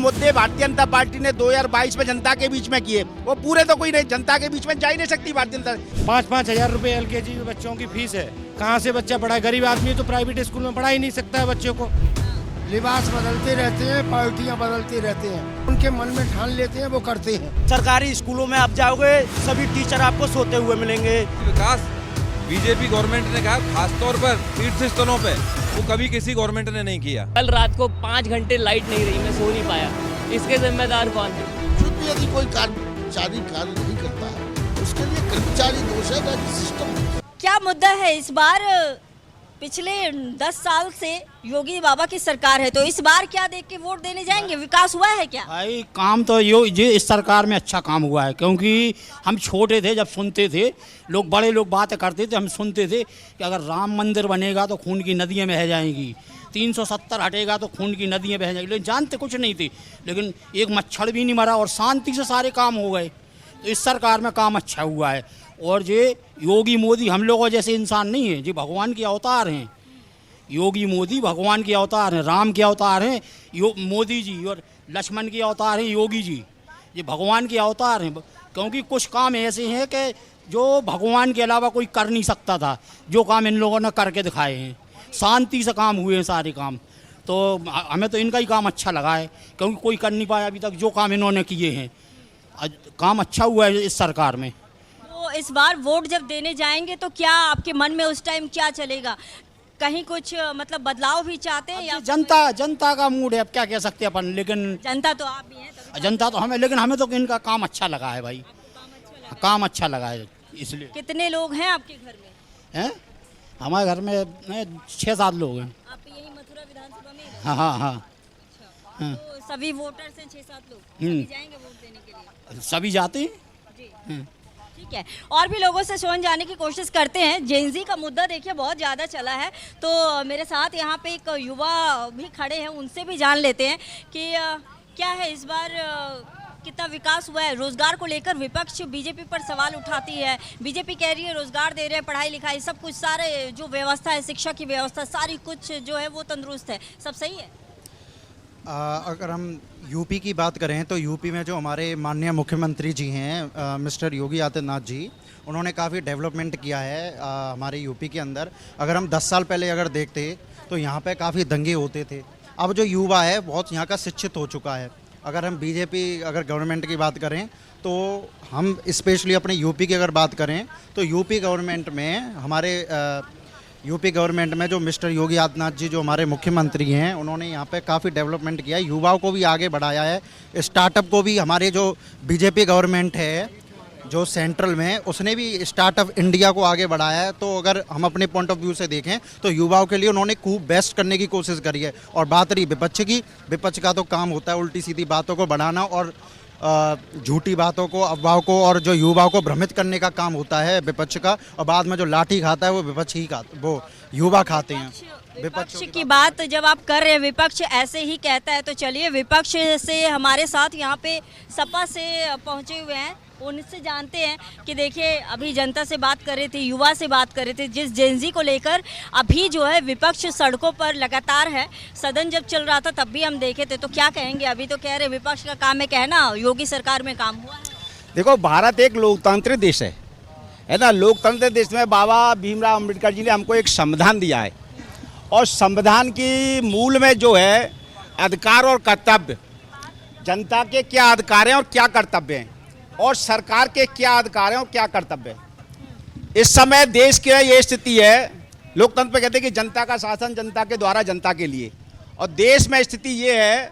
मुद्दे भारतीय जनता पार्टी ने 2022 में जनता के बीच में किए, वो पूरे तो कोई नहीं, जनता के बीच में जा ही नहीं सकती भारतीय जनता। 5-5 हजार रुपए LKG के बच्चों की फीस है, कहाँ से बच्चा पढ़ाए? गरीब आदमी तो प्राइवेट स्कूल में पढ़ा ही नहीं सकता है बच्चों को। लिबास बदलते रहते हैं, पार्टियां बदलती रहते हैं, उनके मन में ठान लेते हैं वो करते हैं। सरकारी स्कूलों में आप जाओगे सभी टीचर आपको सोते हुए मिलेंगे। विकास बीजेपी गवर्नमेंट ने कहा, खासतौर पर तीर्थ स्थलों पे, वो कभी किसी गवर्नमेंट ने नहीं किया। कल रात को 5 घंटे लाइट नहीं रही, मैं सो नहीं पाया, इसके जिम्मेदार कौन है? खुद भी यदि कोई कर्मचारी कार्य नहीं करता है उसके लिए कर्मचारी दोष है, सिस्टम। क्या मुद्दा है इस बार? पिछले 10 साल से योगी बाबा की सरकार है, तो इस बार क्या देख के वोट देने जाएंगे? विकास हुआ है क्या? भाई काम तो ये इस सरकार में अच्छा काम हुआ है, क्योंकि हम छोटे थे जब सुनते थे, लोग बड़े लोग बातें करते थे, हम सुनते थे कि अगर राम मंदिर बनेगा तो खून की नदियाँ बह जाएंगी, 370 हटेगा तो खून की नदियाँ बह जाएंगी, लेकिन जानते कुछ नहीं थे। लेकिन एक मच्छर भी नहीं मरा और शांति से सारे काम हो गए। तो इस सरकार में काम अच्छा हुआ है। और ये योगी मोदी हम लोगों जैसे इंसान नहीं है, जी भगवान के अवतार हैं। योगी मोदी भगवान के अवतार हैं, राम के अवतार हैं मोदी जी, और लक्ष्मण के अवतार हैं योगी जी। ये भगवान के अवतार हैं, क्योंकि कुछ काम ऐसे हैं कि जो भगवान के अलावा कोई कर नहीं सकता था, जो काम इन लोगों ने करके दिखाए हैं। शांति से काम हुए हैं सारे काम, तो हमें तो इनका ही काम अच्छा लगा है, क्योंकि कोई कर नहीं पाया अभी तक जो काम इन्होंने किए हैं। काम अच्छा हुआ है इस सरकार में। तो इस बार वोट जब देने जाएंगे तो क्या आपके मन में उस टाइम क्या चलेगा? कहीं कुछ मतलब बदलाव भी चाहते हैं या जनता का मूड है, अब क्या कह सकते हैं अपन। लेकिन जनता तो आप भी हैं, जनता तो हमें, लेकिन हमें तो इनका काम अच्छा लगा है भाई, काम अच्छा लगा है इसलिए। कितने लोग हैं आपके घर में? हैं हमारे घर में 6-7 लोग हैं। आप यही मथुरा विधानसभा में? हाँ हाँ हाँ। हाँ। तो सभी वोटर्स हैं 6-7 लोग, सभी जाएंगे वोट देने के लिए? सभी जाते हैं जी। ठीक है, और भी लोगों से सुन जाने की कोशिश करते हैं। जेनजी का मुद्दा देखिए बहुत ज़्यादा चला है, तो मेरे साथ यहाँ पे एक युवा भी खड़े हैं, उनसे भी जान लेते हैं कि क्या है इस बार कितना विकास हुआ है। रोजगार को लेकर विपक्ष बीजेपी पर सवाल उठाती है, बीजेपी कह रही है रोजगार दे रहे हैं, पढ़ाई लिखाई सब कुछ, सारे जो व्यवस्था है, शिक्षा की व्यवस्था सारी कुछ जो है वो तंदुरुस्त है, सब सही है। अगर हम यूपी की बात करें तो यूपी में जो हमारे माननीय मुख्यमंत्री जी हैं मिस्टर योगी आदित्यनाथ जी, उन्होंने काफ़ी डेवलपमेंट किया है हमारे यूपी के अंदर। अगर हम 10 साल पहले अगर देखते तो यहाँ पे काफ़ी दंगे होते थे। अब जो युवा है बहुत यहाँ का शिक्षित हो चुका है। अगर हम बीजेपी अगर गवर्नमेंट की बात करें तो हम स्पेशली अपने यूपी की अगर बात करें तो यूपी गवर्नमेंट में हमारे यूपी गवर्नमेंट में जो मिस्टर योगी आदित्यनाथ जी जो हमारे मुख्यमंत्री हैं, उन्होंने यहाँ पे काफ़ी डेवलपमेंट किया है, युवाओं को भी आगे बढ़ाया है, स्टार्टअप को भी। हमारे जो बीजेपी गवर्नमेंट है जो सेंट्रल में, उसने भी स्टार्टअप इंडिया को आगे बढ़ाया है। तो अगर हम अपने पॉइंट ऑफ व्यू से देखें तो युवाओं के लिए उन्होंने खूब बेस्ट करने की कोशिश करी है। और बात रही विपक्ष की, विपक्ष का तो काम होता है उल्टी सीधी बातों को बढ़ाना और झूठी बातों को, अफवाहों को, और जो युवाओं को भ्रमित करने का काम होता है विपक्ष का। और बाद में जो लाठी खाता है वो विपक्ष ही वो युवा खाते हैं। विपक्ष की बात जब आप कर रहे हैं, विपक्ष ऐसे ही कहता है, तो चलिए विपक्ष से हमारे साथ यहाँ पे सपा से पहुँचे हुए हैं, उनसे जानते हैं कि देखिए अभी जनता से बात कर रहे थे, युवा से बात कर रहे थे, जिस जेनजी को लेकर अभी जो है विपक्ष सड़कों पर लगातार है। सदन जब चल रहा था तब भी हम देखे थे, तो क्या कहेंगे? अभी तो कह रहे विपक्ष का काम है कहना योगी सरकार में काम हुआ है। देखो, भारत एक लोकतांत्रिक देश है ना। लोकतंत्र देश में बाबा भीमराव अम्बेडकर जी ने हमको एक संविधान दिया है, और संविधान की मूल में जो है अधिकार और कर्तव्य, जनता के क्या अधिकार हैं और क्या कर्तव्य हैं, और सरकार के क्या अधिकार हैं और क्या कर्तव्य है। इस समय देश की ये स्थिति है, लोकतंत्र में कहते हैं कि जनता का शासन जनता के द्वारा जनता के लिए, और देश में स्थिति ये है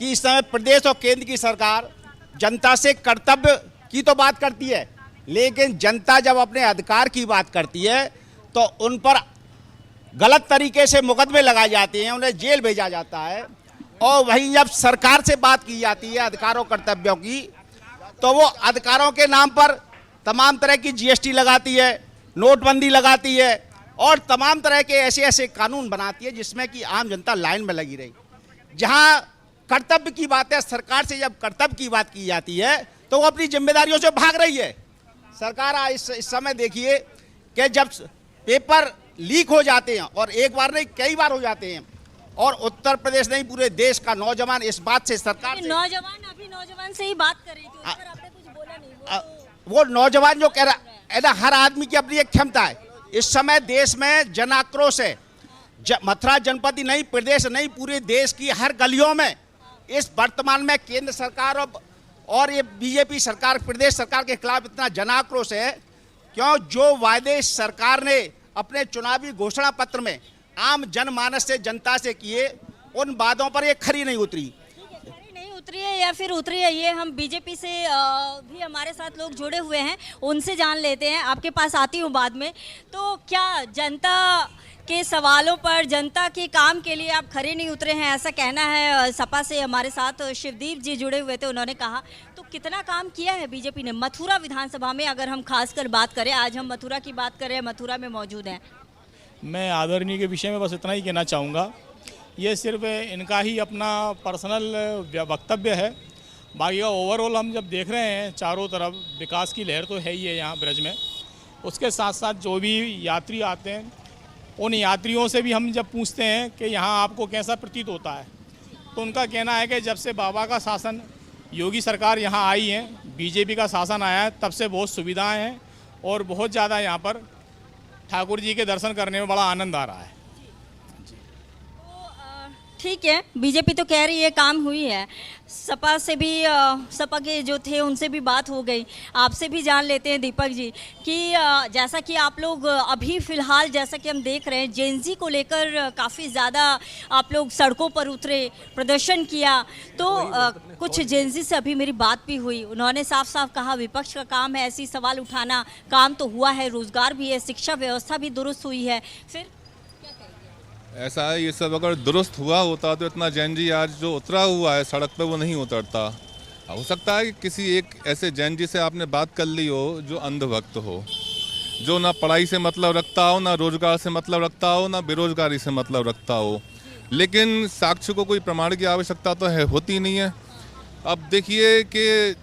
कि इस समय प्रदेश और केंद्र की सरकार जनता से कर्तव्य की तो बात करती है, लेकिन जनता जब अपने अधिकार की बात करती है तो उन पर गलत तरीके से मुकदमे लगाए जाते हैं, उन्हें जेल भेजा जाता है। और वहीं जब सरकार से बात की जाती है अधिकारों कर्तव्यों की, तो वो अधिकारों के नाम पर तमाम तरह की GST लगाती है, नोटबंदी लगाती है, और तमाम तरह के ऐसे ऐसे कानून बनाती है जिसमें कि आम जनता लाइन में लगी रही। जहां कर्तव्य की बात है, सरकार से जब कर्तव्य की बात की जाती है तो वो अपनी जिम्मेदारियों से भाग रही है। सरकार इस समय देखिए कि जब पेपर लीक हो जाते हैं, और एक बार नहीं कई बार हो जाते हैं, और उत्तर प्रदेश नहीं पूरे देश का नौजवान इस बात से सरकार से नौजवान से ही बात कर रही थी, उस पर आपने कुछ बोला नहीं। वो नौजवान जो कह रहा है ना, हर आदमी की अपनी एक क्षमता है। इस समय देश में जन आक्रोश है। मथुरा जनपद ही नहीं, प्रदेश नहीं, पूरे देश की हर गलियों में इस वर्तमान में केंद्र सरकार और ये बीजेपी सरकार, प्रदेश सरकार के खिलाफ इतना जन आक्रोश है, क्यों जो वायदे सरकार ने अपने चुनावी घोषणा पत्र में आम जनमानस से, जनता से किए, उन वादों पर ये खरी नहीं उतरी है या फिर उतरी है, ये हम बीजेपी से भी हमारे साथ लोग जुड़े हुए हैं, उनसे जान लेते हैं। आपके पास आती हूँ बाद में। तो क्या जनता के सवालों पर, जनता के काम के लिए आप खरे नहीं उतरे हैं, ऐसा कहना है। सपा से हमारे साथ शिवदीप जी जुड़े हुए थे, उन्होंने कहा। तो कितना काम किया है बीजेपी ने मथुरा विधानसभा में, अगर हम खासकर बात करें, आज हम मथुरा की बात करें, मथुरा में मौजूद हैं। मैं आदरणीय के विषय में बस इतना ही कहना चाहूँगा, ये सिर्फ इनका ही अपना पर्सनल वक्तव्य है। बाकी का ओवरऑल हम जब देख रहे हैं चारों तरफ विकास की लहर तो है ही है यहाँ ब्रज में। उसके साथ साथ जो भी यात्री आते हैं, उन यात्रियों से भी हम जब पूछते हैं कि यहाँ आपको कैसा प्रतीत होता है, तो उनका कहना है कि जब से बाबा का शासन, योगी सरकार यहाँ आई है, बीजेपी का शासन आया है, तब से बहुत सुविधाएं हैं और बहुत ज़्यादा यहाँ पर ठाकुर जी के दर्शन करने में बड़ा आनंद आ रहा है। ठीक है, बीजेपी तो कह रही है काम हुई है। सपा से भी, सपा के जो थे उनसे भी बात हो गई। आपसे भी जान लेते हैं दीपक जी कि जैसा कि आप लोग अभी फ़िलहाल, जैसा कि हम देख रहे हैं, जेनजी को लेकर काफ़ी ज़्यादा आप लोग सड़कों पर उतरे, प्रदर्शन किया। तो कुछ जेनजी से अभी मेरी बात भी हुई, उन्होंने साफ साफ कहा विपक्ष का काम है ऐसी सवाल उठाना। काम तो हुआ है, रोज़गार भी है, शिक्षा व्यवस्था भी दुरुस्त हुई है। फिर ऐसा है, ये सब अगर दुरुस्त हुआ होता तो इतना जैन जी आज जो उतरा हुआ है सड़क पे वो नहीं उतरता। हो सकता है कि किसी एक ऐसे जैन जी से आपने बात कर ली हो जो अंधभक्त हो, जो ना पढ़ाई से मतलब रखता हो, ना रोजगार से मतलब रखता हो, ना बेरोजगारी से मतलब रखता हो, लेकिन साक्ष्य को कोई प्रमाण की आवश्यकता तो है, होती नहीं है। अब देखिए कि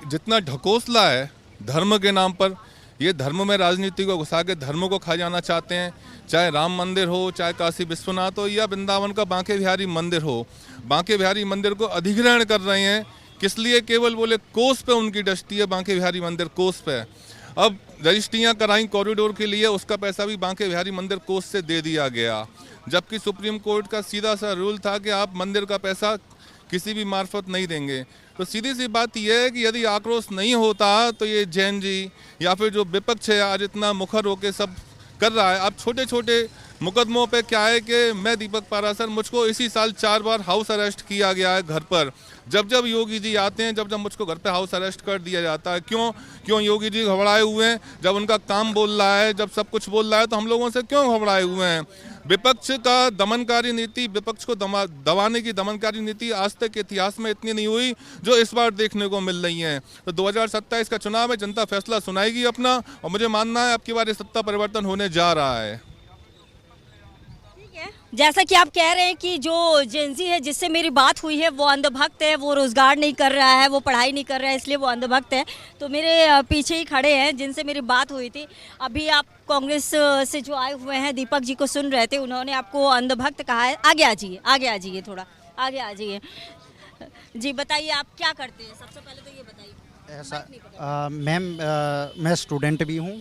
जितना ढकोसला है धर्म के नाम पर, ये धर्म में राजनीति को घुसा के धर्म को खा जाना चाहते हैं। चाहे राम मंदिर हो, चाहे काशी विश्वनाथ हो, या वृंदावन का बांके बिहारी मंदिर हो, बांके बिहारी मंदिर को अधिग्रहण कर रहे हैं। किस लिए? केवल बोले कोस पे उनकी डस्ती है, बांके बिहारी मंदिर कोस पे। अब रजिस्ट्रियाँ कराई कॉरिडोर के लिए, उसका पैसा भी बांके बिहारी मंदिर कोस से दे दिया गया, जबकि सुप्रीम कोर्ट का सीधा सा रूल था कि आप मंदिर का पैसा किसी भी मार्फत नहीं देंगे। तो सीधी सी बात यह है कि यदि आक्रोश नहीं होता तो ये जैन जी या फिर जो विपक्ष है आज इतना मुखर होकर सब कर रहा है। अब छोटे छोटे मुकदमों पे क्या है कि मैं दीपक पारासर, मुझको इसी साल 4 बार हाउस अरेस्ट किया गया है घर पर। जब जब योगी जी आते हैं, जब जब मुझको घर पे हाउस अरेस्ट कर दिया जाता है। क्यों योगी जी घबराए हुए हैं? जब उनका काम बोल रहा है, जब सब कुछ बोल रहा है, तो हम लोगों से क्यों घबराए हुए हैं? विपक्ष का दमनकारी नीति, विपक्ष को दबाने की दमनकारी नीति आज तक के इतिहास में इतनी नहीं हुई जो इस बार देखने को मिल रही है। तो 2027 का चुनाव है, जनता फैसला सुनाएगी अपना, और मुझे मानना है अब की बार सत्ता परिवर्तन होने जा रहा है। जैसा कि आप कह रहे हैं कि जो जेनजी है जिससे मेरी बात हुई है वो अंधभक्त है, वो रोज़गार नहीं कर रहा है, वो पढ़ाई नहीं कर रहा है, इसलिए वो अंधभक्त है। तो मेरे पीछे ही खड़े हैं जिनसे मेरी बात हुई थी। अभी आप कांग्रेस से जो आए हुए हैं, दीपक जी को सुन रहे थे, उन्होंने आपको अंधभक्त कहा है। आगे आ जाइए, थोड़ा आगे आ जाइए। जी बताइए, आप क्या करते हैं? सबसे पहले तो ये बताइए। ऐसा मैम, मैं स्टूडेंट भी हूँ,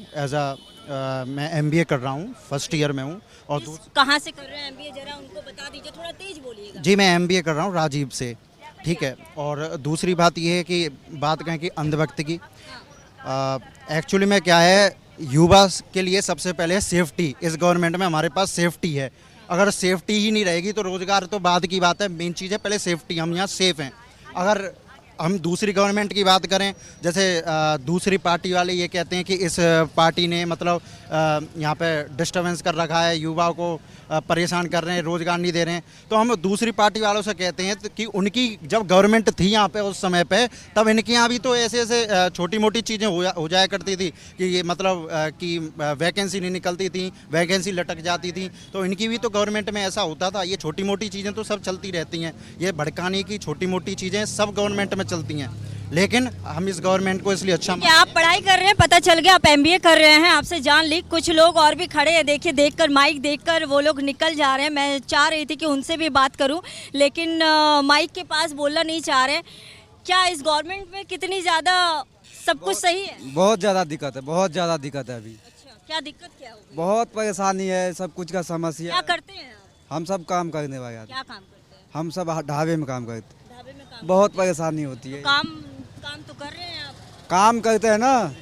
मैं MBA कर रहा हूँ, फर्स्ट ईयर में हूँ। और कहाँ से कर रहे हैं MBA? जरा उनको बता दीजिए, थोड़ा तेज बोलिएगा। जी, मैं MBA कर रहा हूँ राजीव से, ठीक है। और दूसरी बात ये है कि बात कहें कि अंधभक्त की, एक्चुअली में क्या है, युवा के लिए सबसे पहले सेफ्टी। इस गवर्नमेंट में हमारे पास सेफ्टी है। अगर सेफ्टी ही नहीं रहेगी तो रोज़गार तो बाद की बात है, मेन चीज़ है पहले सेफ्टी। हम यहाँ सेफ हैं। अगर हम दूसरी गवर्नमेंट की बात करें, जैसे दूसरी पार्टी वाले ये कहते हैं कि इस पार्टी ने मतलब यहाँ पे डिस्टर्बेंस कर रखा है, युवाओं को परेशान कर रहे हैं, रोज़गार नहीं दे रहे हैं। तो हम दूसरी पार्टी वालों से कहते हैं कि उनकी जब गवर्नमेंट थी यहाँ पे उस समय पे, तब इनके यहाँ भी तो ऐसे ऐसे छोटी मोटी चीज़ें हो जाया करती थी कि ये मतलब कि वैकेंसी नहीं निकलती थी, वैकेंसी लटक जाती थी। तो इनकी भी तो गवर्नमेंट में ऐसा होता था। ये छोटी मोटी चीज़ें तो सब चलती रहती हैं, ये भड़काने की छोटी मोटी चीज़ें सब गवर्नमेंट में चलती हैं। लेकिन हम इस गवर्नमेंट को इसलिए अच्छा क्या आप पढ़ाई कर रहे हैं, पता चल गया आप एमबीए कर रहे हैं, आपसे जान ली। कुछ लोग और भी खड़े हैं, देखिए देखकर माइक देखकर वो लोग निकल जा रहे हैं। मैं चाह रही थी कि उनसे भी बात करूं, लेकिन माइक के पास बोलना नहीं चाह रहे। क्या इस गवर्नमेंट में कितनी ज़्यादा सब कुछ सही है? बहुत ज़्यादा दिक्कत है, बहुत ज़्यादा दिक्कत है अभी। अच्छा, क्या दिक्कत क्या हो गई? बहुत परेशानी है, सब कुछ का समस्या। क्या करते हैं आप? हम सब काम करने वाले आदमी। क्या काम करते हैं? हम सब ढाबे में काम करते हैं। ढाबे में काम? बहुत परेशानी होती है। काम तो कर रहे हैं आप? काम करते हैं ना,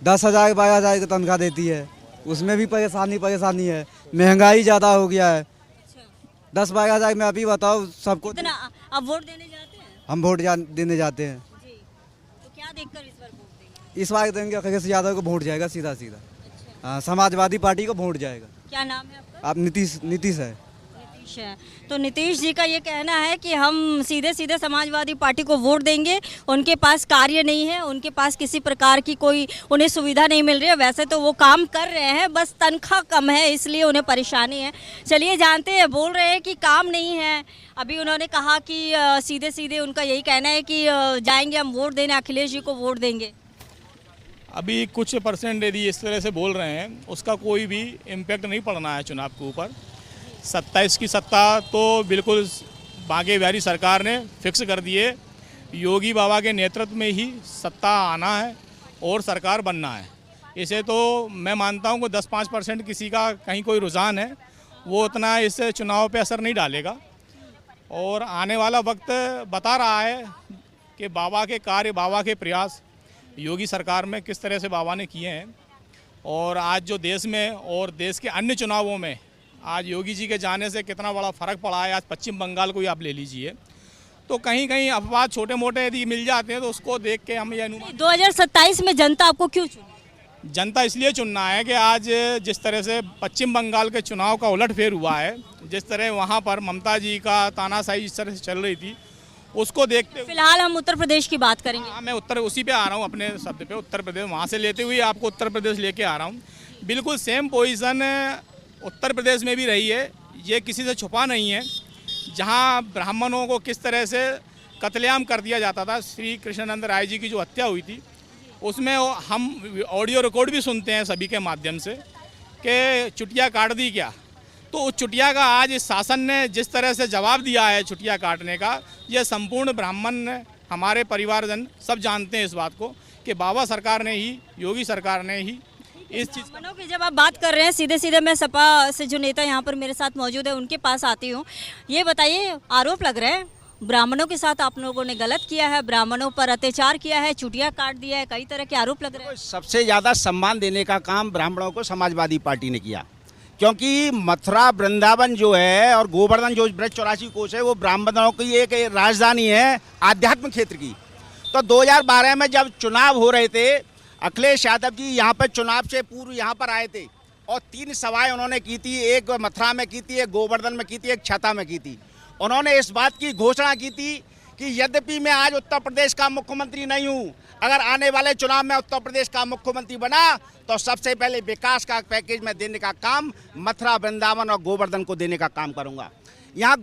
10,000 12,000 की तनख्वाह देती है, उसमें भी परेशानी है। महंगाई ज़्यादा हो गया है। 10-12,000 में अभी बताओ सबको। कितना अब वोट देने जाते हैं? हम वोट देने जाते हैं। जी, तो क्या देखकर इस बार वोट देंगे? इस बार देंगे अखिलेश यादव को वोट जाएगा सीधा। हाँ, समाजवादी पार्टी को वोट जाएगा। क्या नाम है आपका? आप नीतीश है। नीतीश है। तो नीतीश जी का ये कहना है कि हम सीधे सीधे समाजवादी पार्टी को वोट देंगे। उनके पास कार्य नहीं है, उनके पास किसी प्रकार की कोई उन्हें सुविधा नहीं मिल रही है। वैसे तो वो काम कर रहे हैं, बस तनख्वाह कम है इसलिए उन्हें परेशानी है। चलिए जानते हैं, बोल रहे हैं कि काम नहीं है। अभी उन्होंने कहा कि सीधे सीधे उनका यही कहना है कि जाएंगे हम वोट देने, अखिलेश जी को वोट देंगे। अभी कुछ परसेंट यदि इस तरह से बोल रहे हैं, उसका कोई भी इम्पैक्ट नहीं पड़ना है चुनाव के ऊपर। 27 की सत्ता तो बिल्कुल बागे बिहारी सरकार ने फिक्स कर दी है। योगी बाबा के नेतृत्व में ही सत्ता आना है और सरकार बनना है। इसे तो मैं मानता हूँ कि 10-5% किसी का कहीं कोई रुझान है, वो उतना इस चुनाव पे असर नहीं डालेगा। और आने वाला वक्त बता रहा है कि बाबा के कार्य, बाबा के प्रयास योगी सरकार में किस तरह से बाबा ने किए हैं। और आज जो देश में और देश के अन्य चुनावों में आज योगी जी के जाने से कितना बड़ा फ़र्क पड़ा है। आज पश्चिम बंगाल को ही आप ले लीजिए, तो कहीं कहीं अफवाह छोटे मोटे यदि मिल जाते हैं तो उसको देख के हम ये अनुमान। 2027 में जनता आपको क्यों चुनी? जनता इसलिए चुनना है कि आज जिस तरह से पश्चिम बंगाल के चुनाव का उलटफेर हुआ है, जिस तरह वहाँ पर ममता जी का तानाशाही जिस तरह से चल रही थी, उसको देखते हुए फिलहाल हम उत्तर प्रदेश की बात करेंगे। हाँ, मैं उत्तर उसी पे आ रहा हूँ, अपने शब्द पे उत्तर प्रदेश वहाँ से लेते हुए आपको उत्तर प्रदेश लेके आ रहा हूँ। बिल्कुल सेम पोजीशन उत्तर प्रदेश में भी रही है, ये किसी से छुपा नहीं है। जहाँ ब्राह्मणों को किस तरह से कत्लेआम कर दिया जाता था, श्री कृष्णानंद राय जी की जो हत्या हुई थी, उसमें हम ऑडियो रिकॉर्ड भी सुनते हैं सभी के माध्यम से कि चुटिया काट दी क्या। तो उस चुटिया का आज इस शासन ने जिस तरह से जवाब दिया है चुटिया काटने का, ये संपूर्ण ब्राह्मण हमारे परिवारजन सब जानते हैं इस बात को कि बाबा सरकार ने ही, योगी सरकार ने ही इस चीज़ ब्राह्मणों की जब आप बात कर रहे हैं, सीधे सीधे मैं सपा से जो नेता यहाँ पर मेरे साथ मौजूद है उनके पास आती हूँ। ये बताइए, आरोप लग रहे हैं ब्राह्मणों के साथ आप लोगों ने गलत किया है, ब्राह्मणों पर अत्याचार किया है, चुटिया काट दिया है, कई तरह के आरोप लग रहे हैं। सबसे ज़्यादा सम्मान देने का काम ब्राह्मणों को समाजवादी पार्टी ने किया, क्योंकि मथुरा वृंदावन जो है और गोवर्धन जो ब्रज 84 कोष है, वो ब्राह्मणों की एक राजधानी है आध्यात्मिक क्षेत्र की। तो 2012 में जब चुनाव हो रहे थे, अखिलेश यादव जी यहाँ पर चुनाव से पूर्व यहाँ पर आए थे और 3 सभाएं उन्होंने की थी। एक मथुरा में की थी, एक गोवर्धन में की थी, एक छता में की थी। उन्होंने इस बात की घोषणा की थी कि यद्यपि मैं आज उत्तर प्रदेश का मुख्यमंत्री नहीं हूँ, अगर आने वाले चुनाव में उत्तर प्रदेश का मुख्यमंत्री बना तो सबसे पहले विकास का पैकेज में देने का काम मथुरा, वृंदावन और गोवर्धन को देने का काम करूँगा। यहाँ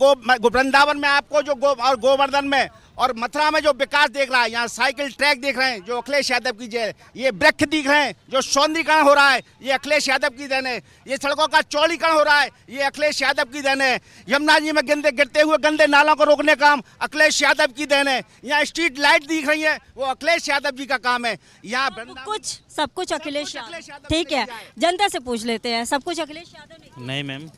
वृंदावन में आपको जो और गोवर्धन में और मथुरा में जो विकास देख रहा है, यहाँ साइकिल ट्रैक देख रहे हैं जो अखिलेश यादव की जय, ये वृक्ष दिख रहे हैं, जो सौंदर्यीकरण हो रहा है ये अखिलेश यादव की देन है, ये सड़कों का चौड़ीकरण हो रहा है ये अखिलेश यादव की देन है, यमुना जी में गिरते हुए गंदे नालों को रोकने का काम अखिलेश यादव की देन है, यहाँ स्ट्रीट लाइट दिख रही है वो अखिलेश यादव जी का काम है। यहाँ सब कुछ अखिलेश यादव। ठीक है, जनता से पूछ लेते हैं, सब कुछ अखिलेश यादव ने? नहीं मैम,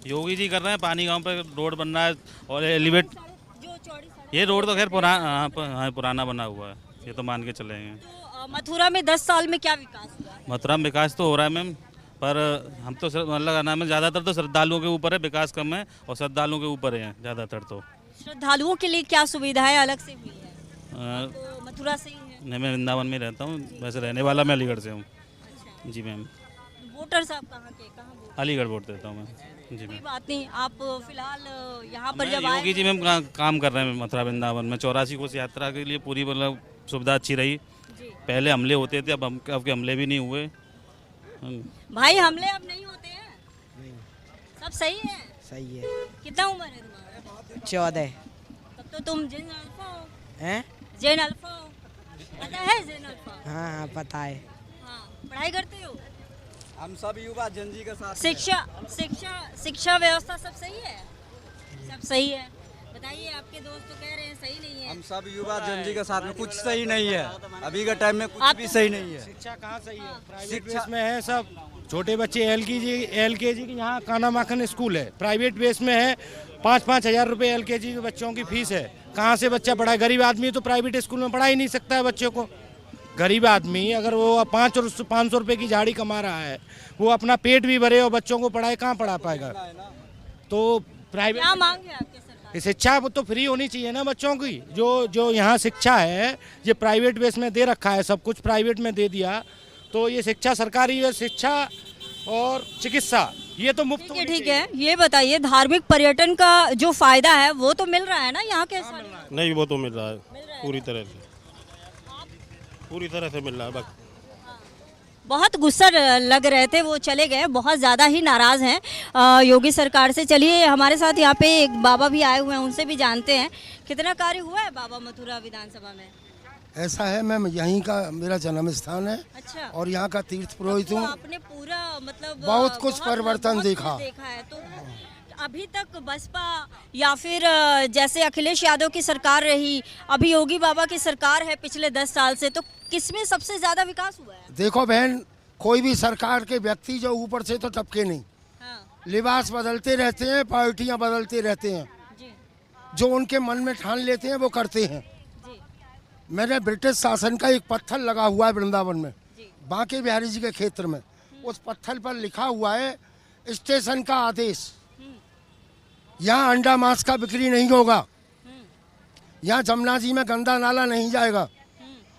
योगी जी कर रहे हैं। पानी गांव पे रोड बन रहा है और एलिवेट, ये रोड तो खैर पुराना बना हुआ है, ये तो मान के चलेंगे। तो मथुरा में 10 साल में क्या विकास हुआ? मथुरा में विकास तो हो रहा है मैम, पर हम तो मतलब नाम है ज़्यादातर तो श्रद्धालुओं के ऊपर है, विकास कम है और श्रद्धालुओं के ऊपर है ज़्यादातर। तो श्रद्धालुओं के लिए क्या सुविधाएं अलग से हुई है? तो मथुरा से ही है? नहीं, मैं वृंदावन में रहता हूँ, वैसे रहने वाला मैं अलीगढ़ से हूँ। जी मैम। वोटर साहब कहाँ के? अलीगढ़ वोट देता हूँ मैं। जी कोई मैम। बात नहीं, आप फिलहाल यहाँ पर जब योगी जी मैम काम कर रहे हैं मथुरा वृंदावन में। 84 कोस यात्रा के लिए पूरी मतलब सुविधा अच्छी रही। पहले हमले होते थे, अब के हमले भी नहीं हुए। भाई हमले अब नहीं होते हैं, सब सही है? सही है। कितना उम्र है तुम्हारा? 14। तब तो तुम जिन अल्फा हो। हैं? जेन अल्फा पता है? जेन अल्फा हाँ पता है। हाँ, पढ़ाई करते हो? हम सब युवा जनजी के साथ शिक्षा व्यवस्था सब सही है? सब सही है। बताइए, आपके दोस्त तो कह रहे हैं सही नहीं है। हम सब युवा जनजी के साथ में कुछ सही नहीं है, अभी के टाइम में कुछ भी सही नहीं है। शिक्षा कहाँ सही है? प्राइवेट बेस में है सब। छोटे बच्चे एलकेजी की यहाँ काना माखन स्कूल है, प्राइवेट बेस में है। 5-5 हज़ार रुपये एलकेजी के बच्चों की फीस है। कहाँ से बच्चा पढ़ाए? गरीब आदमी तो प्राइवेट स्कूल में पढ़ा ही नहीं सकता है बच्चों को। गरीब आदमी अगर वो 500 रुपये की झाड़ी कमा रहा है, वो अपना पेट भी भरे और बच्चों को पढ़ाए, कहाँ पढ़ा पाएगा? तो प्राइवेट क्या मांग है आपके सरकार? शिक्षा तो फ्री होनी चाहिए ना बच्चों की। जो यहाँ शिक्षा है ये प्राइवेट बेस में दे रखा है, सब कुछ प्राइवेट में दे दिया। तो ये शिक्षा सरकारी है, शिक्षा और चिकित्सा ये तो मुफ्त। ठीक है, ये बताइए, धार्मिक पर्यटन का जो फायदा है वो तो मिल रहा है ना यहाँ के? नहीं, वो तो मिल रहा है पूरी तरह से मिल रहा है। बहुत गुस्सा लग रहे थे, वो चले गए, बहुत ज़्यादा ही नाराज़ हैं योगी सरकार से। चलिए, हमारे साथ यहाँ पे एक बाबा भी आए हुए हैं, उनसे भी जानते हैं कितना कार्य हुआ है बाबा मथुरा विधानसभा में। ऐसा है, मैं यहीं का, मेरा जन्म स्थान है। अच्छा। और यहाँ का तीर्थ पुरोहित हूँ। तो आपने पूरा मतलब बहुत कुछ परिवर्तन देखा है। तो अभी तक बसपा या फिर जैसे अखिलेश यादव की सरकार रही, अभी योगी बाबा की सरकार है पिछले 10 साल से, तो किसमें सबसे ज्यादा विकास हुआ है? देखो बहन, कोई भी सरकार के व्यक्ति जो ऊपर से तो टपके नहीं। हाँ। लिबास बदलते रहते हैं, पार्टियां बदलते रहते हैं जी। जो उनके मन में ठान लेते हैं वो करते हैं जी। मैंने ब्रिटिश शासन का एक पत्थर लगा हुआ है वृंदावन में, बांके बिहारी जी के क्षेत्र में। उस पत्थर पर लिखा हुआ है स्टेशन का आदेश। यहाँ अंडा मांस का बिक्री नहीं होगा, यहाँ जमुना जी में गंदा नाला नहीं जाएगा।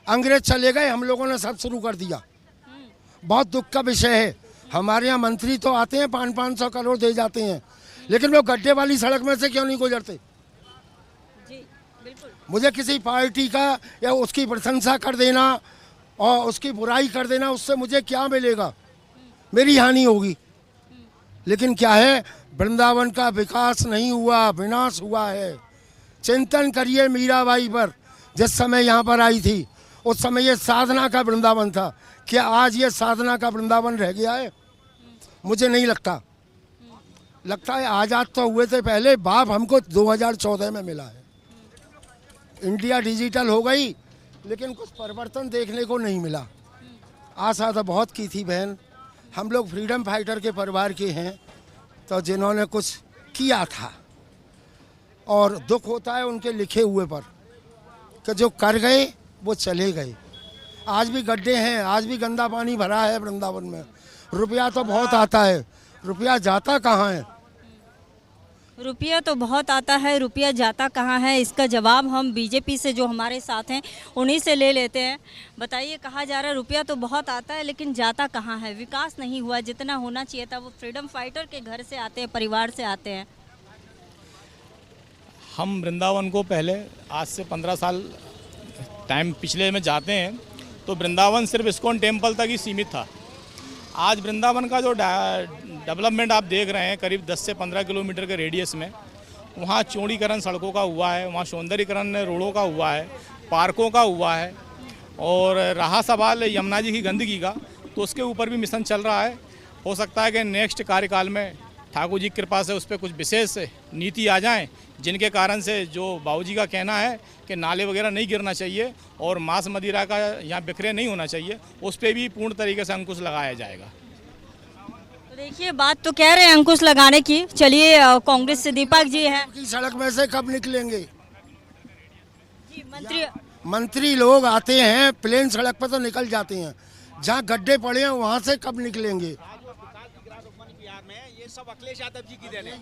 अंग्रेज चले गए, हम लोगों ने सब शुरू कर दिया। बहुत दुख का विषय है। हमारे यहाँ मंत्री तो आते हैं, 500-500 करोड़ दे जाते हैं, लेकिन वो गड्ढे वाली सड़क में से क्यों नहीं गुजरते? जी, बिल्कुल। मुझे किसी पार्टी का या उसकी प्रशंसा कर देना और उसकी बुराई कर देना, उससे मुझे क्या मिलेगा? मेरी हानि होगी। लेकिन क्या है, वृंदावन का विकास नहीं हुआ, विनाश हुआ है। चिंतन करिए मीराबाई पर, जिस समय यहाँ पर आई थी उस समय ये साधना का वृंदावन था। क्या आज ये साधना का वृंदावन रह गया है? मुझे नहीं लगता। लगता है आज़ाद तो हुए थे पहले, बाप हमको 2014 में मिला है। इंडिया डिजिटल हो गई, लेकिन कुछ परिवर्तन देखने को नहीं मिला। आशा तो बहुत की थी बहन। हम लोग फ्रीडम फाइटर के परिवार के हैं, तो जिन्होंने कुछ किया था, और दुख होता है उनके लिखे हुए पर कि जो कर गए वो चले गए। आज भी गड्ढे हैं, आज भी गंदा पानी भरा है वृंदावन में। रुपया तो बहुत आता है, रुपया जाता कहाँ है? रुपया तो बहुत आता है, रुपया जाता कहाँ है? इसका जवाब हम बीजेपी से जो हमारे साथ हैं उन्हीं से ले लेते हैं। बताइए, कहा जा रहा है रुपया तो बहुत आता है लेकिन जाता कहाँ है? विकास नहीं हुआ, जितना होना चाहिए था। वो फ्रीडम फाइटर के घर से आते हैं, परिवार से आते हैं। हम वृंदावन को पहले आज से 15 साल टाइम पिछले में जाते हैं तो वृंदावन सिर्फ इस्कॉन टेम्पल तक ही सीमित था। आज वृंदावन का जो डेवलपमेंट आप देख रहे हैं, करीब 10 से 15 किलोमीटर के रेडियस में, वहाँ चौड़ीकरण सड़कों का हुआ है, वहाँ सौंदर्यीकरण रोडों का हुआ है, पार्कों का हुआ है, और रहा सवाल यमुना जी की गंदगी का, तो उसके ऊपर भी मिशन चल रहा है। हो सकता है कि नेक्स्ट कार्यकाल में ठाकुर जी की कृपा से उस पर कुछ विशेष नीति आ जाएं, जिनके कारण से जो बाबूजी का कहना है कि नाले वगैरह नहीं गिरना चाहिए और मांस मदिरा का यहाँ बिक्री नहीं होना चाहिए, उस पर भी पूर्ण तरीके से अंकुश लगाया जाएगा। तो देखिए, बात तो कह रहे हैं अंकुश लगाने की। चलिए, कांग्रेस से दीपक जी हैं। सड़क में से कब निकलेंगे? जी, मंत्री लोग आते हैं, प्लेन सड़क पर तो निकल जाते हैं, जहाँ गड्ढे पड़े हैं वहाँ से कब निकलेंगे? ये सब अखिलेश यादव जी की देन है।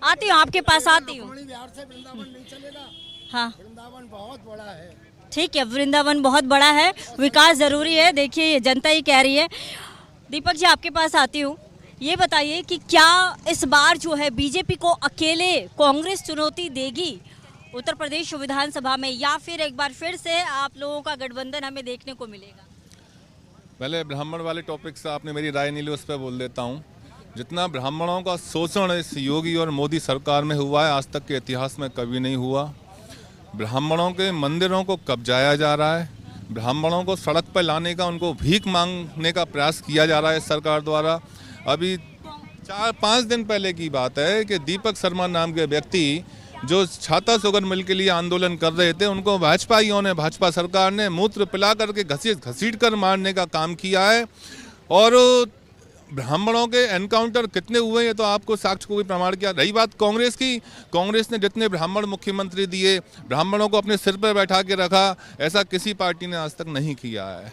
आती हूँ, आपके पास आती हूँ। बिहार से वृंदावन नहीं चलेगा। हाँ, वृंदावन बहुत बड़ा है। ठीक है, वृंदावन बहुत बड़ा है, विकास जरूरी है। देखिए, ये जनता ही कह रही है। दीपक जी, आपके पास आती हूँ। ये बताइए कि क्या इस बार जो है बीजेपी को अकेले कांग्रेस चुनौती देगी उत्तर प्रदेश विधानसभा में, या फिर एक बार फिर से आप लोगों का गठबंधन हमें देखने को मिलेगा? पहले ब्राह्मण वाले टॉपिक से आपने मेरी राय नहीं ली, उस पर बोल देता हूँ। जितना ब्राह्मणों का शोषण इस योगी और मोदी सरकार में हुआ है, आज तक के इतिहास में कभी नहीं हुआ। ब्राह्मणों के मंदिरों को कब्जाया जा रहा है, ब्राह्मणों को सड़क पर लाने का, उनको भीख मांगने का प्रयास किया जा रहा है सरकार द्वारा। अभी 4-5 दिन पहले की बात है कि दीपक शर्मा नाम के व्यक्ति जो छाता शुगर मिल के लिए आंदोलन कर रहे थे, उनको भाजपाइयों ने, भाजपा सरकार ने मूत्र पिला करके घसीट कर मारने का काम किया है। और ब्राह्मणों के एनकाउंटर कितने हुए हैं तो आपको साक्ष्य को भी प्रमाण किया। रही बात कांग्रेस की, कांग्रेस ने जितने ब्राह्मण मुख्यमंत्री दिए, ब्राह्मणों को अपने सिर पर बैठा के रखा, ऐसा किसी पार्टी ने आज तक नहीं किया है।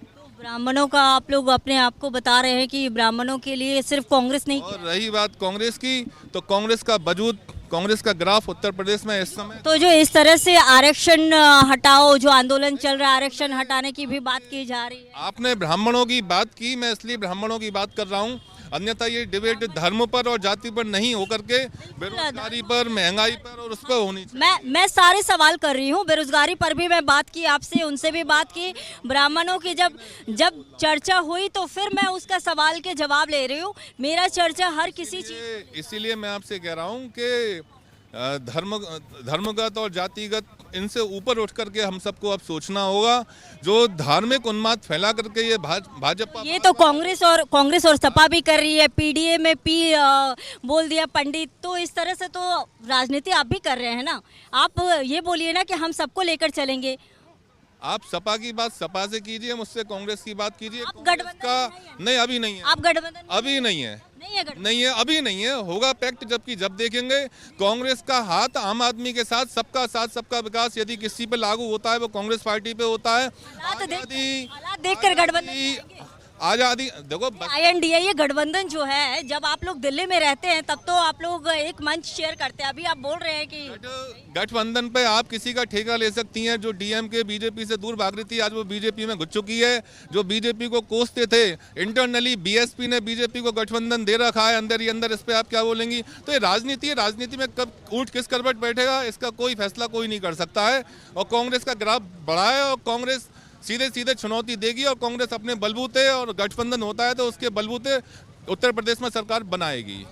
तो ब्राह्मणों का आप लोग अपने आप को बता रहे हैं कि ब्राह्मणों के लिए सिर्फ कांग्रेस नहीं। और रही बात कांग्रेस की, तो कांग्रेस का वजूद, कांग्रेस का ग्राफ उत्तर प्रदेश में इस समय, तो जो इस तरह से आरक्षण हटाओ, जो आंदोलन चल रहा है, आरक्षण हटाने की भी बात की जा रही है। आपने ब्राह्मणों की बात की, मैं इसलिए ब्राह्मणों की बात कर रहा हूँ, अन्यथा ये डिबेट धर्म पर और जाति पर नहीं होकर के बेरोजगारी पर, महंगाई पर और उस पर होनी चाहिए। मैं सारे सवाल कर रही हूँ, बेरोजगारी पर भी मैं बात की आपसे, उनसे भी बात की, ब्राह्मणों की जब चर्चा हुई तो फिर मैं उसका सवाल के जवाब ले रही हूँ। मेरा चर्चा हर किसी चीज, इसीलिए मैं आपसे कह रहा हूँ कि धर्मगत और जातिगत इनसे ऊपर उठ करके हम सबको अब सोचना होगा। जो धार्मिक उन्माद फैला करके ये भाजपा, ये तो कांग्रेस और सपा भी कर रही है, पीडीए में बोल दिया पंडित, तो इस तरह से तो राजनीति आप भी कर रहे हैं ना। आप ये बोलिए ना कि हम सबको लेकर चलेंगे। आप सपा की बात सपा से कीजिए, मुझसे कांग्रेस की बात कीजिए। गठबंधन का नहीं, अभी नहीं है। आप गठबंधन अभी नहीं है, नहीं है, अभी नहीं है, होगा पैक्ट जब देखेंगे। कांग्रेस का हाथ आम आदमी के साथ, सबका साथ सबका विकास यदि किसी पे लागू होता है वो कांग्रेस पार्टी पे होता है। हालात देखकर गठबंधन, आजादी देखो, INDA ये गठबंधन जो है, जब आप लोग दिल्ली में रहते हैं तब तो आप लोग एक मंच शेयर करते हैं, अभी आप बोल रहे हैं कि गठबंधन पे आप किसी का ठेका ले सकती हैं। जो DMK बीजेपी से दूर भाग रही थी, आज वो बीजेपी में घुस चुकी है। जो बीजेपी को कोसते थे इंटरनली, BSP ने बीजेपी को गठबंधन दे रखा है अंदर ही अंदर। इस पे आप क्या बोलेंगी? तो ये राजनीति है, राजनीति में कब ऊँट किस करवट बैठेगा इसका कोई फैसला कोई नहीं कर सकता है। और कांग्रेस का ग्राफ बढ़ा है और कांग्रेस सीधे चुनौती देगी, और कांग्रेस अपने बलबूते, और गठबंधन होता है तो उसके बलबूते उत्तर प्रदेश में सरकार बनाएगी।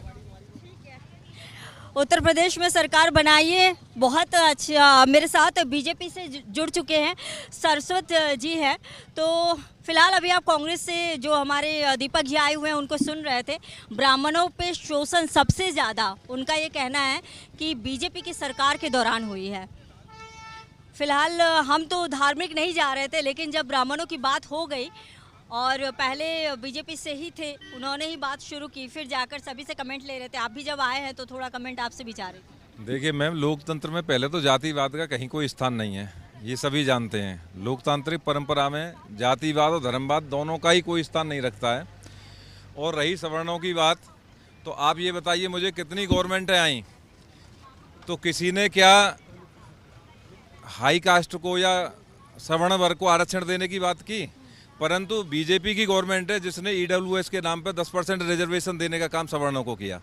उत्तर प्रदेश में सरकार बनाइए। बहुत अच्छा, मेरे साथ बीजेपी से जुड़ चुके हैं सरस्वत जी हैं। तो फिलहाल अभी आप कांग्रेस से जो हमारे दीपक जी आए हुए हैं उनको सुन रहे थे। ब्राह्मणों पे शोषण सबसे ज़्यादा उनका ये कहना है कि बीजेपी की सरकार के दौरान हुई है। फिलहाल हम तो धार्मिक नहीं जा रहे थे, लेकिन जब ब्राह्मणों की बात हो गई और पहले बीजेपी से ही थे, उन्होंने ही बात शुरू की, फिर जाकर सभी से कमेंट ले रहे थे। आप भी जब आए हैं तो थोड़ा कमेंट आपसे भी चाह रहे थे। देखिए मैम, लोकतंत्र में पहले तो जातिवाद का कहीं कोई स्थान नहीं है, ये सभी जानते हैं। लोकतांत्रिक परंपरा में जातिवाद और धर्मवाद दोनों का ही कोई स्थान नहीं रखता है। और रही सवर्णों की बात, तो आप ये बताइए मुझे, कितनी गवर्नमेंटें आई तो किसी ने क्या हाई कास्ट को या सवर्ण वर्ग को आरक्षण देने की बात की? परंतु बीजेपी की गवर्नमेंट है जिसने EWS के नाम पे 10% रिजर्वेशन देने का काम सवर्णों को किया।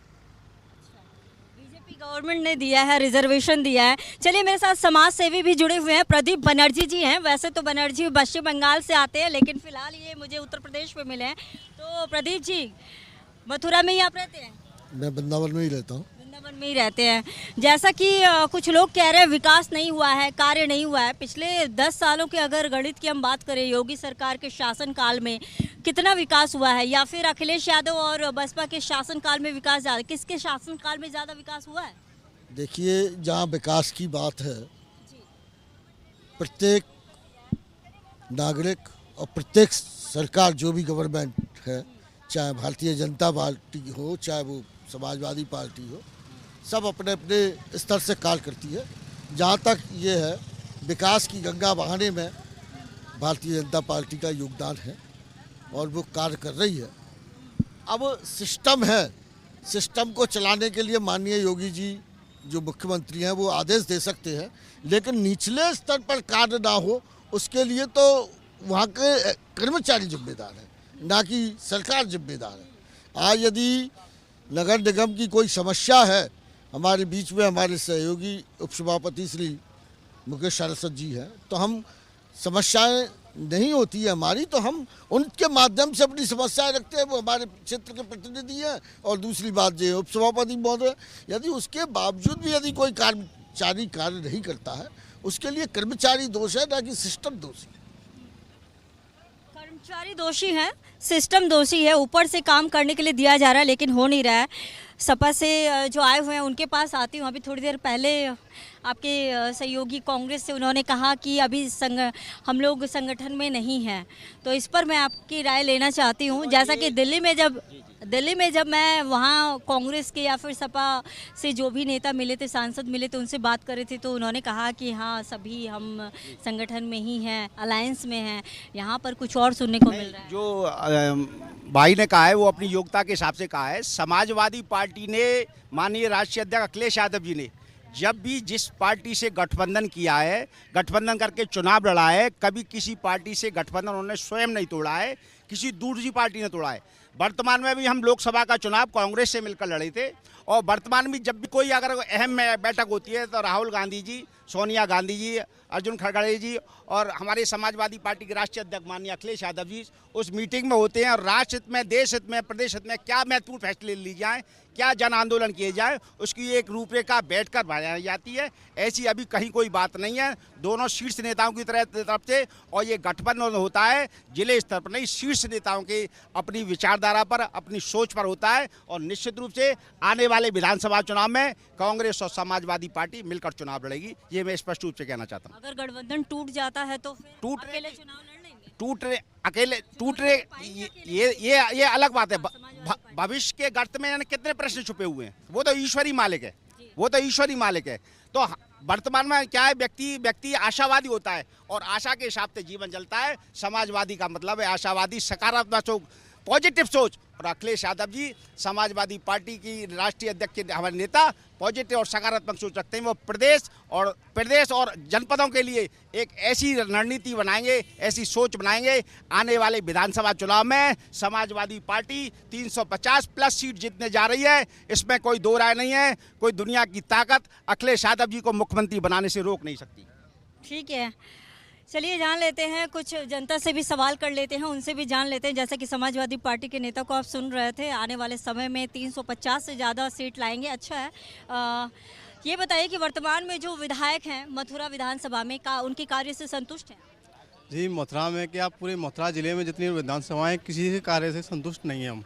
बीजेपी गवर्नमेंट ने दिया है, रिजर्वेशन दिया है। चलिए, मेरे साथ समाज सेवी भी जुड़े हुए हैं, प्रदीप बनर्जी जी हैं। वैसे तो बनर्जी पश्चिम बंगाल से आते हैं, लेकिन फिलहाल ये मुझे उत्तर प्रदेश में मिले हैं। तो प्रदीप जी, मथुरा में ही आप रहते हैं? मैं वृंदावन में ही रहता हूँ। वृंदावन में ही रहते हैं। जैसा कि कुछ लोग कह रहे हैं विकास नहीं हुआ है, कार्य नहीं हुआ है। पिछले 10 सालों के अगर गणित की हम बात करें, योगी सरकार के शासनकाल में कितना विकास हुआ है, या फिर अखिलेश यादव और बसपा के शासनकाल में विकास ज़्यादा, किसके शासनकाल में ज़्यादा विकास हुआ है? देखिए, जहाँ विकास की बात है, प्रत्येक नागरिक और प्रत्येक सरकार, जो भी गवर्नमेंट है, चाहे भारतीय जनता पार्टी हो, चाहे वो समाजवादी पार्टी हो, सब अपने अपने स्तर से कार्य करती है। जहाँ तक ये है, विकास की गंगा बहाने में भारतीय जनता पार्टी का योगदान है और वो कार्य कर रही है। अब सिस्टम है, सिस्टम को चलाने के लिए माननीय योगी जी जो मुख्यमंत्री हैं वो आदेश दे सकते हैं, लेकिन निचले स्तर पर कार्य ना हो उसके लिए तो वहाँ के कर्मचारी जिम्मेदार हैं, ना कि सरकार जिम्मेदार है। आज यदि नगर निगम की कोई समस्या है, हमारे बीच में हमारे सहयोगी उपसभापति श्री मुकेश सारस्वत जी हैं, तो हम समस्याएं नहीं होती है हमारी, तो हम उनके माध्यम से अपनी समस्याएं रखते हैं। वो हमारे क्षेत्र के प्रतिनिधि हैं। और दूसरी बात ये, उपसभापति महोदय, यदि उसके बावजूद भी यदि कोई कार्य कर्मचारी कार्य नहीं करता है उसके लिए कर्मचारी दोष है, ना कि सिस्टम दोषी। कर्मचारी दोषी है, सिस्टम दोषी है। ऊपर से काम करने के लिए दिया जा रहा है लेकिन हो नहीं रहा है। सपा से जो आए हुए हैं उनके पास आती हूँ। अभी थोड़ी देर पहले आपके सहयोगी कांग्रेस से उन्होंने कहा कि अभी हम लोग संगठन में नहीं हैं, तो इस पर मैं आपकी राय लेना चाहती हूँ। जैसा कि दिल्ली में जब मैं वहाँ कांग्रेस के या फिर सपा से जो भी नेता मिले थे, सांसद मिले थे, उनसे बात करे थे तो उन्होंने कहा कि हाँ सभी हम संगठन में ही हैं, अलायंस में हैं। यहाँ पर कुछ और सुनने को मिल रहा है। जो भाई ने कहा है वो अपनी योग्यता के हिसाब से कहा है। समाजवादी पार्टी ने माननीय राष्ट्रीय अध्यक्ष अखिलेश यादव जी ने जब भी जिस पार्टी से गठबंधन किया है, गठबंधन करके चुनाव लड़ा है, कभी किसी पार्टी से गठबंधन उन्होंने स्वयं नहीं तोड़ा है, किसी दूसरी पार्टी ने तोड़ा है। वर्तमान में भी हम लोकसभा का चुनाव कांग्रेस से मिलकर लड़े थे और वर्तमान में जब भी कोई अगर अहम बैठक होती है तो राहुल गांधी जी, सोनिया गांधी जी, अर्जुन खड़गे जी और हमारे समाजवादी पार्टी के राष्ट्रीय अध्यक्ष माननीय अखिलेश यादव जी उस मीटिंग में होते हैं और राष्ट्र हित में, देश हित में, प्रदेश हित में क्या महत्वपूर्ण फैसले लिए जाएं, क्या जन आंदोलन किए जाएं, उसकी एक रूपरेखा बैठकर बनाई जाती है। ऐसी अभी कहीं कोई बात नहीं है। दोनों शीर्ष नेताओं की तरफ से और ये गठबंधन होता है जिले स्तर पर नहीं, शीर्ष नेताओं के अपनी विचारधारा पर, अपनी सोच पर होता है। और निश्चित रूप से आने वाले विधानसभा चुनाव में कांग्रेस और समाजवादी पार्टी मिलकर चुनाव लड़ेगी, ये मैं स्पष्ट रूप से कहना चाहता हूँ। अगर गठबंधन टूट जाता है तो फिर अकेले चुनाव लड़ लेंगे? टूट रहे ये अलग बात है। भविष्य के गर्त में कितने प्रश्न छुपे हुए हैं, वो तो ईश्वरी मालिक है, वो तो ईश्वरी मालिक है। तो वर्तमान में क्या है, व्यक्ति आशावादी होता है और आशा के हिसाब से जीवन चलता है। समाजवादी का मतलब है आशावादी, सकारात्मक सोच, पॉजिटिव सोच। और अखिलेश यादव जी समाजवादी पार्टी की राष्ट्रीय अध्यक्ष के हमारे नेता पॉजिटिव और सकारात्मक सोच रखते हैं। वो प्रदेश और जनपदों के लिए एक ऐसी रणनीति बनाएंगे, ऐसी सोच बनाएंगे। आने वाले विधानसभा चुनाव में समाजवादी पार्टी 350 प्लस सीट जीतने जा रही है, इसमें कोई दो राय नहीं है। कोई दुनिया की ताकत अखिलेश यादव जी को मुख्यमंत्री बनाने से रोक नहीं सकती। ठीक है, चलिए जान लेते हैं, कुछ जनता से भी सवाल कर लेते हैं, उनसे भी जान लेते हैं। जैसा कि समाजवादी पार्टी के नेता को आप सुन रहे थे, आने वाले समय में 350 से ज़्यादा सीट लाएंगे, अच्छा है। ये बताइए कि वर्तमान में जो विधायक हैं मथुरा विधानसभा में उनके कार्य से संतुष्ट हैं? जी, मथुरा में क्या पूरे मथुरा जिले में जितनी विधानसभाएं किसी के कार्य से संतुष्ट नहीं है हम,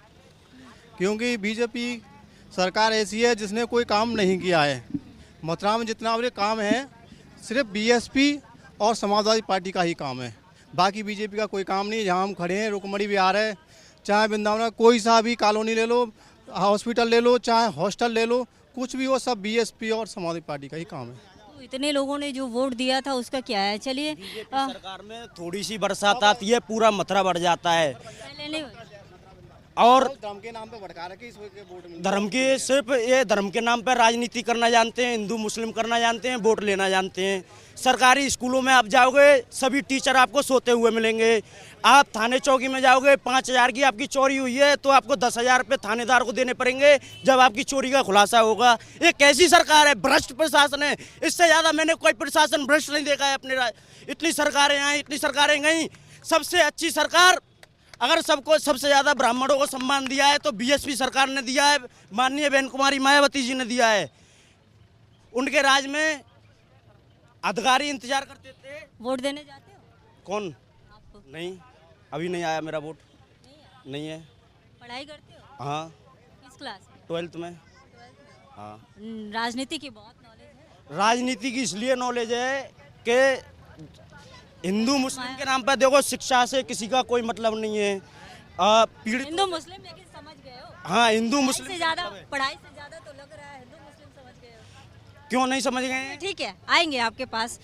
क्योंकि बीजेपी सरकार ऐसी है जिसने कोई काम नहीं किया है। मथुरा में जितना बड़े काम है सिर्फ बीएसपी और समाजवादी पार्टी का ही काम है, बाकी बीजेपी का कोई काम नहीं है। जहाँ हम खड़े हैं रुकमणी विहार है, चाहे वृंदावन कोई सा भी कॉलोनी ले लो, हॉस्पिटल ले लो, चाहे हॉस्टल ले लो, कुछ भी वो सब बीएसपी और समाजवादी पार्टी का ही काम है। तो इतने लोगों ने जो वोट दिया था उसका क्या है? चलिए, सरकार में थोड़ी सी बरसात आती है पूरा मथुरा बढ़ जाता है। और धर्म के नाम पे भड़का रखे इस वोट में। धर्म के सिर्फ ये धर्म के नाम पे राजनीति करना जानते हैं, हिंदू मुस्लिम करना जानते हैं, वोट लेना जानते हैं। सरकारी स्कूलों में आप जाओगे सभी टीचर आपको सोते हुए मिलेंगे। आप थाने चौकी में जाओगे 5,000 की आपकी चोरी हुई है तो आपको 10,000 रुपये थानेदार को देने पड़ेंगे जब आपकी चोरी का खुलासा होगा। ये कैसी सरकार है? भ्रष्ट प्रशासन है। इससे ज़्यादा मैंने कोई प्रशासन भ्रष्ट नहीं देखा है अपने इतनी सरकारें आई, इतनी सरकारें गई। सबसे अच्छी सरकार, अगर सबको सबसे ज़्यादा ब्राह्मणों को सम्मान दिया है तो बीएसपी सरकार ने दिया है, माननीय बहन कुमारी मायावती जी ने दिया है। उनके राज में अधिकारी इंतजार करते थे। वोट देने जाते हो? कौन? नहीं, अभी नहीं आया मेरा वोट। नहीं है। पढ़ाई करते हो? हाँ। किस क्लास में? 12th में। हाँ। राजनीति की बहुत नॉलेज है? राजनीति की इसलिए नॉलेज है कि हिंदू मुस्लिम के नाम पर देखो, शिक्षा से किसी का कोई मतलब नहीं है। हिंदू मुस्लिम लेकिन समझ गए हो? हाँ, हिंदू मुस्लिम से ज़्यादा, पढ़ाई से ज़्यादा तो लग रहा है हिंदू मुस्लिम समझ गए हो। क्यों नहीं समझ गए? ठीक है, आएंगे आपके पास।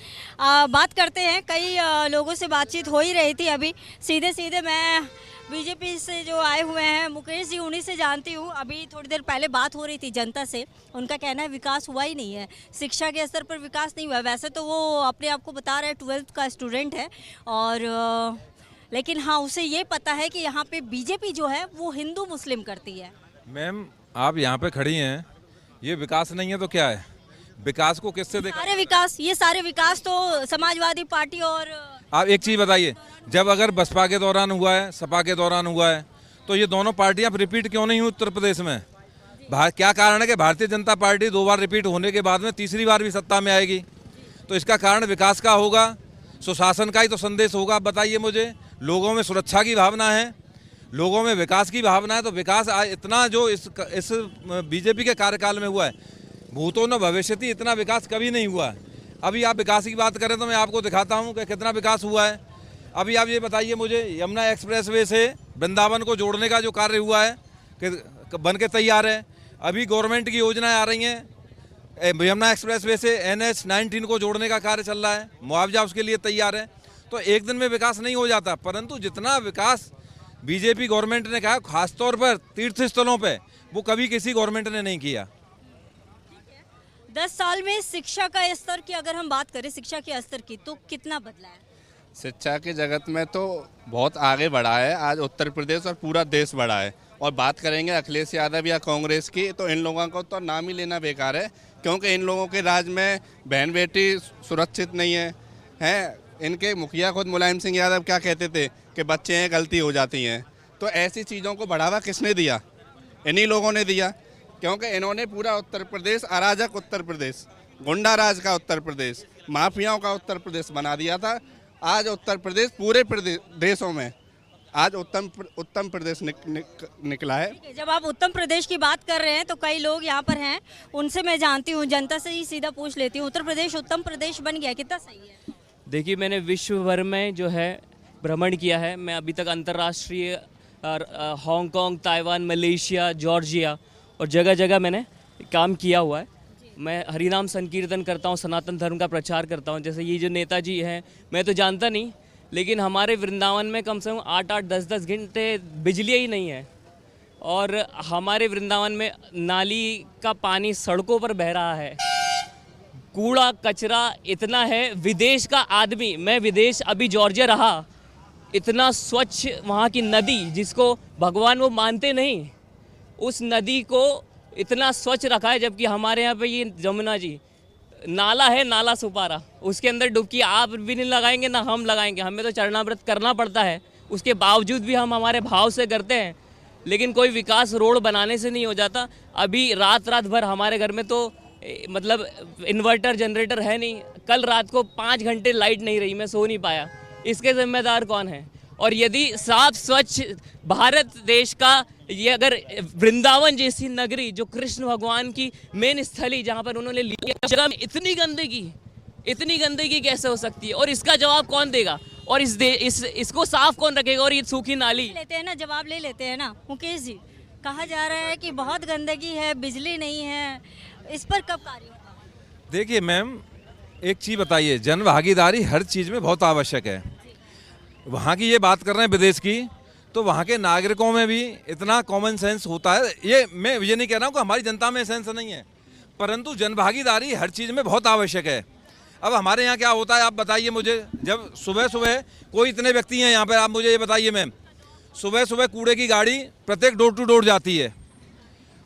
बात करते हैं, कई लोगों से बातचीत हो ही रही थी अभी। सीधे मैं बीजेपी से जो आए हुए हैं मुकेश जी, उन्हीं से जानती हूँ। अभी थोड़ी देर पहले बात हो रही थी जनता से, उनका कहना है विकास हुआ ही नहीं है, शिक्षा के स्तर पर विकास नहीं हुआ। वैसे तो वो अपने आप को बता रहे हैं 12th का स्टूडेंट है, और लेकिन हाँ उसे ये पता है कि यहाँ पे बीजेपी जो है वो हिंदू मुस्लिम करती है। मैम, आप यहाँ पे खड़ी हैं, ये विकास नहीं है तो क्या है? विकास को किससे देखा? सारे विकास तो समाजवादी पार्टी और आप एक चीज़ बताइए, जब अगर बसपा के दौरान हुआ है, सपा के दौरान हुआ है, तो ये दोनों पार्टियां रिपीट क्यों नहीं हुई उत्तर प्रदेश में? क्या कारण है कि भारतीय जनता पार्टी 2 बार रिपीट होने के बाद में तीसरी बार भी सत्ता में आएगी? तो इसका कारण विकास का होगा, सुशासन का ही तो संदेश होगा। आप बताइए मुझे, लोगों में सुरक्षा की भावना है, लोगों में विकास की भावना है, तो विकास इतना जो इस बीजेपी के कार्यकाल में हुआ है, भूतो न भविष्यति, इतना विकास कभी नहीं हुआ है। अभी आप विकास की बात करें तो मैं आपको दिखाता हूँ कि कितना विकास हुआ है। अभी आप ये बताइए मुझे, यमुना एक्सप्रेसवे से वृंदावन को जोड़ने का जो कार्य हुआ है कि बन के तैयार है। अभी गवर्नमेंट की योजनाएं आ रही हैं, यमुना एक्सप्रेसवे से NH-19 को जोड़ने का कार्य चल रहा है, मुआवजा उसके लिए तैयार है। तो एक दिन में विकास नहीं हो जाता, परंतु जितना विकास बीजेपी गवर्नमेंट ने कहा, खासतौर पर तीर्थ स्थलों पे, वो कभी किसी गवर्नमेंट ने नहीं किया। 10 साल में शिक्षा का स्तर की अगर हम बात करें, शिक्षा के स्तर की, तो कितना बदला है? शिक्षा के जगत में तो बहुत आगे बढ़ा है। आज उत्तर प्रदेश और पूरा देश बढ़ा है। और बात करेंगे अखिलेश यादव या कांग्रेस की, तो इन लोगों को तो नाम ही लेना बेकार है, क्योंकि इन लोगों के राज में बहन बेटी सुरक्षित नहीं है। इनके मुखिया खुद मुलायम सिंह यादव क्या कहते थे कि बच्चे हैं, गलती हो जाती हैं। तो ऐसी चीज़ों को बढ़ावा किसने दिया? इन्हीं लोगों ने दिया, क्योंकि इन्होंने पूरा उत्तर प्रदेश अराजक उत्तर प्रदेश, गुंडा राज का उत्तर प्रदेश, माफियाओं का उत्तर प्रदेश बना दिया था। आज उत्तर प्रदेश पूरे देशों में आज उत्तम प्रदेश निकला है। जब आप उत्तर प्रदेश की बात कर रहे हैं तो कई लोग यहाँ पर हैं, उनसे मैं जानती हूँ, जनता से ही सीधा पूछ लेती हूँ, उत्तर प्रदेश उत्तम प्रदेश बन गया, कितना सही है? देखिए, मैंने विश्व भर में जो है भ्रमण किया है। मैं अभी तक अंतर्राष्ट्रीय हांगकांग, ताइवान, मलेशिया, जॉर्जिया और जगह जगह मैंने काम किया हुआ है। मैं हरिनाम संकीर्तन करता हूँ, सनातन धर्म का प्रचार करता हूँ। जैसे ये जो नेताजी हैं, मैं तो जानता नहीं, लेकिन हमारे वृंदावन में कम से कम 8-8, 10-10 घंटे बिजली ही नहीं है। और हमारे वृंदावन में नाली का पानी सड़कों पर बह रहा है, कूड़ा कचरा इतना है। विदेश का आदमी, मैं विदेश अभी जॉर्जिया रहा, इतना स्वच्छ वहाँ की नदी, जिसको भगवान वो मानते नहीं, उस नदी को इतना स्वच्छ रखा है। जबकि हमारे यहाँ पे ये जमुना जी नाला है, नाला सुपारा, उसके अंदर डुबकी आप भी नहीं लगाएंगे ना हम लगाएंगे। हमें तो चरणामृत करना पड़ता है, उसके बावजूद भी हम हमारे भाव से करते हैं, लेकिन कोई विकास रोड बनाने से नहीं हो जाता। अभी रात भर हमारे घर में तो मतलब इन्वर्टर जनरेटर है नहीं। कल रात को 5 घंटे लाइट नहीं रही, मैं सो नहीं पाया। इसके जिम्मेदार कौन है? और यदि साफ स्वच्छ भारत देश का, ये अगर वृंदावन जैसी नगरी जो कृष्ण भगवान की मेन स्थली, जहाँ पर उन्होंने लिया, जगह में इतनी गंदगी कैसे हो सकती है? और इसका जवाब कौन देगा? और इसको साफ कौन रखेगा? और ये सूखी नाली लेते हैं ना, जवाब ले लेते हैं ना। मुकेश जी, कहा जा रहा है कि बहुत गंदगी है, बिजली नहीं है, इस पर कब कार्य होगा? देखिए मैम, एक चीज़ बताइए, जन भागीदारी हर चीज़ में बहुत आवश्यक है। वहाँ की ये बात कर रहे हैं विदेश की, तो वहाँ के नागरिकों में भी इतना कॉमन सेंस होता है। मैं ये नहीं कह रहा हूँ कि हमारी जनता में सेंस नहीं है, परंतु जनभागीदारी हर चीज़ में बहुत आवश्यक है। अब हमारे यहाँ क्या होता है, आप बताइए मुझे, जब सुबह कोई इतने व्यक्ति हैं यहाँ पर, आप मुझे ये बताइए मैम, सुबह कूड़े की गाड़ी प्रत्येक डोर टू डोर जाती है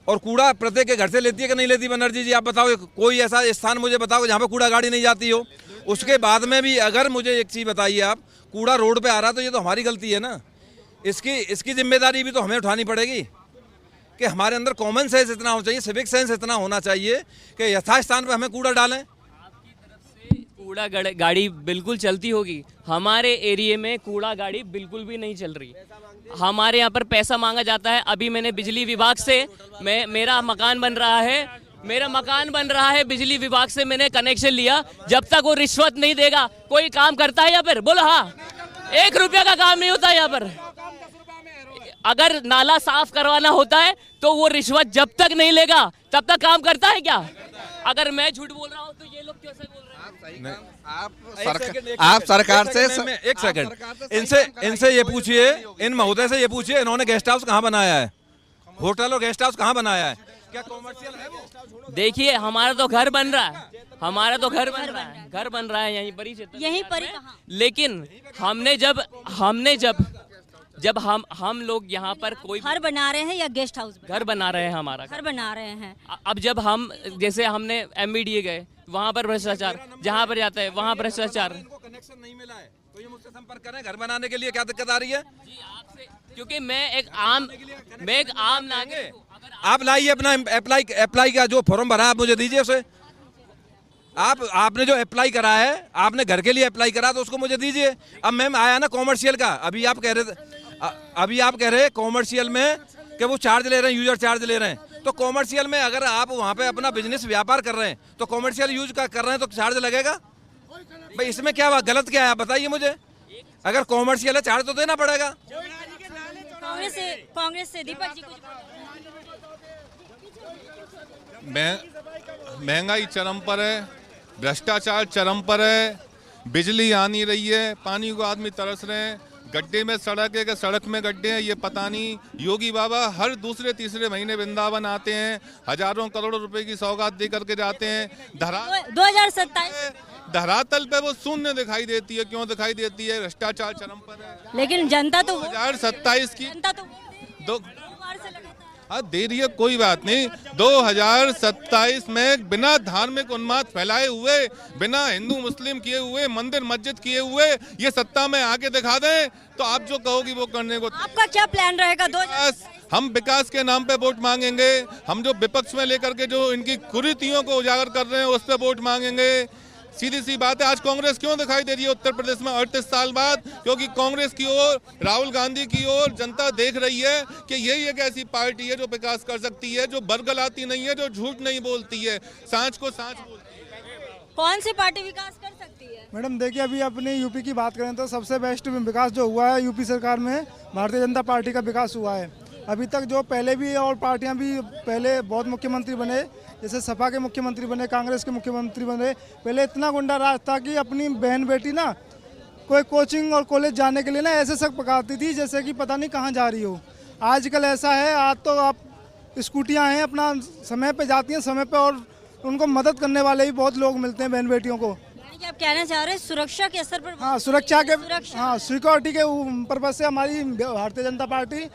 और कूड़ा प्रत्येक के घर से लेती है कि नहीं लेती? बनर्जी जी आप बताओ, कोई ऐसा स्थान मुझे बताओ जहाँ पर कूड़ा गाड़ी नहीं जाती हो। उसके बाद में भी अगर मुझे एक चीज़ बताइए आप, कूड़ा रोड पे आ रहा तो ये तो हमारी गलती है ना। इसकी जिम्मेदारी भी तो हमें उठानी पड़ेगी कि हमारे अंदर कॉमन सेंस इतना होना चाहिए, सिविक सेंस इतना होना चाहिए कि यथास्थान पे हमें कूड़ा डालें। आपकी तरफ से कूड़ा गाड़ी बिल्कुल चलती होगी, हमारे एरिया में कूड़ा गाड़ी बिल्कुल भी नहीं चल रही। हमारे यहाँ पर पैसा मांगा जाता है। अभी मैंने बिजली विभाग से, मेरा मकान बन रहा है, बिजली विभाग से मैंने कनेक्शन लिया। जब तक वो रिश्वत नहीं देगा कोई काम करता है यहाँ पर? बोलो हाँ, 1 रुपया का काम नहीं होता यहाँ पर। अगर नाला साफ करवाना होता है तो वो रिश्वत जब तक नहीं लेगा तब तक काम करता है क्या? अगर मैं झूठ बोल रहा हूँ तो ये लोग कैसे बोल रहे हैं? आप सरकार से एक सेकंड इनसे ये पूछिए, इन महोदय से ये पूछिए, इन्होंने गेस्ट हाउस कहाँ बनाया है? होटल और गेस्ट हाउस कहाँ बनाया है? क्या कॉमर्शियल है वो? देखिए, हमारा तो घर बन रहा है, घर बन रहा है यहीं पर ही, यहीं पर ही कहाँ? लेकिन जब हम लोग यहाँ पर कोई घर बना रहे हैं या गेस्ट हाउस? घर बना रहे हैं, हमारा घर बना रहे हैं। अब जब हम, जैसे हमने MBDA गए, वहाँ पर भ्रष्टाचार, जहाँ पर जाते हैं वहाँ भ्रष्टाचार। कनेक्शन नहीं मिला है तो ये मुझसे संपर्क करें। घर बनाने के लिए क्या दिक्कत आ रही है? क्योंकि मैं एक आम नागरिक, आप लाइए अपना अप्लाई का जो फॉर्म भरा आप मुझे दीजिए उसे। आपने जो अप्लाई करा है, आपने घर के लिए अप्लाई करा तो उसको मुझे दीजिए। अब मैम आया ना कॉमर्शियल का, अभी आप कह रहे कॉमर्शियल में कि वो चार्ज ले रहे हैं, यूजर चार्ज ले रहे हैं। तो कॉमर्शियल में अगर आप वहाँ पे अपना बिजनेस व्यापार कर रहे हैं तो कॉमर्शियल यूज कर रहे हैं तो चार्ज लगेगा भाई। इसमें क्या गलत क्या है आप बताइए मुझे। अगर कॉमर्शियल है चार्ज तो देना पड़ेगा। कांग्रेस से दीपक जी कुछ महंगाई चरम पर है, भ्रष्टाचार चरम पर है, बिजली आ नहीं रही है, पानी को आदमी तरस रहे हैं, गड्ढे में सड़क है कि सड़क में गड्ढे हैं ये पता नहीं। योगी बाबा हर दूसरे तीसरे महीने वृंदावन आते हैं, हजारों करोड़ों रुपए की सौगात दे करके जाते हैं। 2027 धरातल पे वो शून्य दिखाई देती है। क्यों दिखाई देती है? भ्रष्टाचार चरम पर है। लेकिन जनता तो 2027 की जनता तो दो दे रही है, कोई बात नहीं। 2027 में बिना धार्मिक उन्माद फैलाए हुए, बिना हिंदू मुस्लिम किए हुए, मंदिर मस्जिद किए हुए ये सत्ता में आके दिखा दें तो आप जो कहोगी वो करने को। आपका क्या प्लान रहेगा? हम विकास के नाम पे वोट मांगेंगे। हम जो विपक्ष में लेकर के जो इनकी कुरीतियों को उजागर कर रहे हैं उस पे वोट मांगेंगे। सीधी सी बात है। आज कांग्रेस क्यों दिखाई दे रही है उत्तर प्रदेश में 38 साल बाद? क्योंकि कांग्रेस की ओर, राहुल गांधी की ओर जनता देख रही है कि यही एक ऐसी पार्टी है जो विकास कर सकती है, जो बरगलाती नहीं है, जो झूठ नहीं बोलती है, सांच को सांच बोलती है। कौन सी पार्टी विकास कर सकती है? मैडम देखिए, अभी अपने यूपी की बात करें तो सबसे बेस्ट विकास जो हुआ है यूपी सरकार में भारतीय जनता पार्टी का विकास हुआ है। अभी तक जो पहले भी और पार्टियां भी पहले बहुत मुख्यमंत्री बने, जैसे सपा के मुख्यमंत्री बने, कांग्रेस के मुख्यमंत्री बने, पहले इतना गुंडा राज था कि अपनी बहन बेटी ना कोई कोचिंग और कॉलेज जाने के लिए ना ऐसे शक पकाती थी जैसे कि पता नहीं कहाँ जा रही हो। आजकल ऐसा है, आज तो आप स्कूटियाँ हैं, अपना समय पे जाती हैं समय पे, और उनको मदद करने वाले भी बहुत लोग मिलते हैं बहन बेटियों को। कि आप कहना चाह रहे हैं सुरक्षा के स्तर पर? हाँ, सुरक्षा के, हाँ, सिक्योरिटी के पर्पज से हमारी भारतीय जनता पार्टी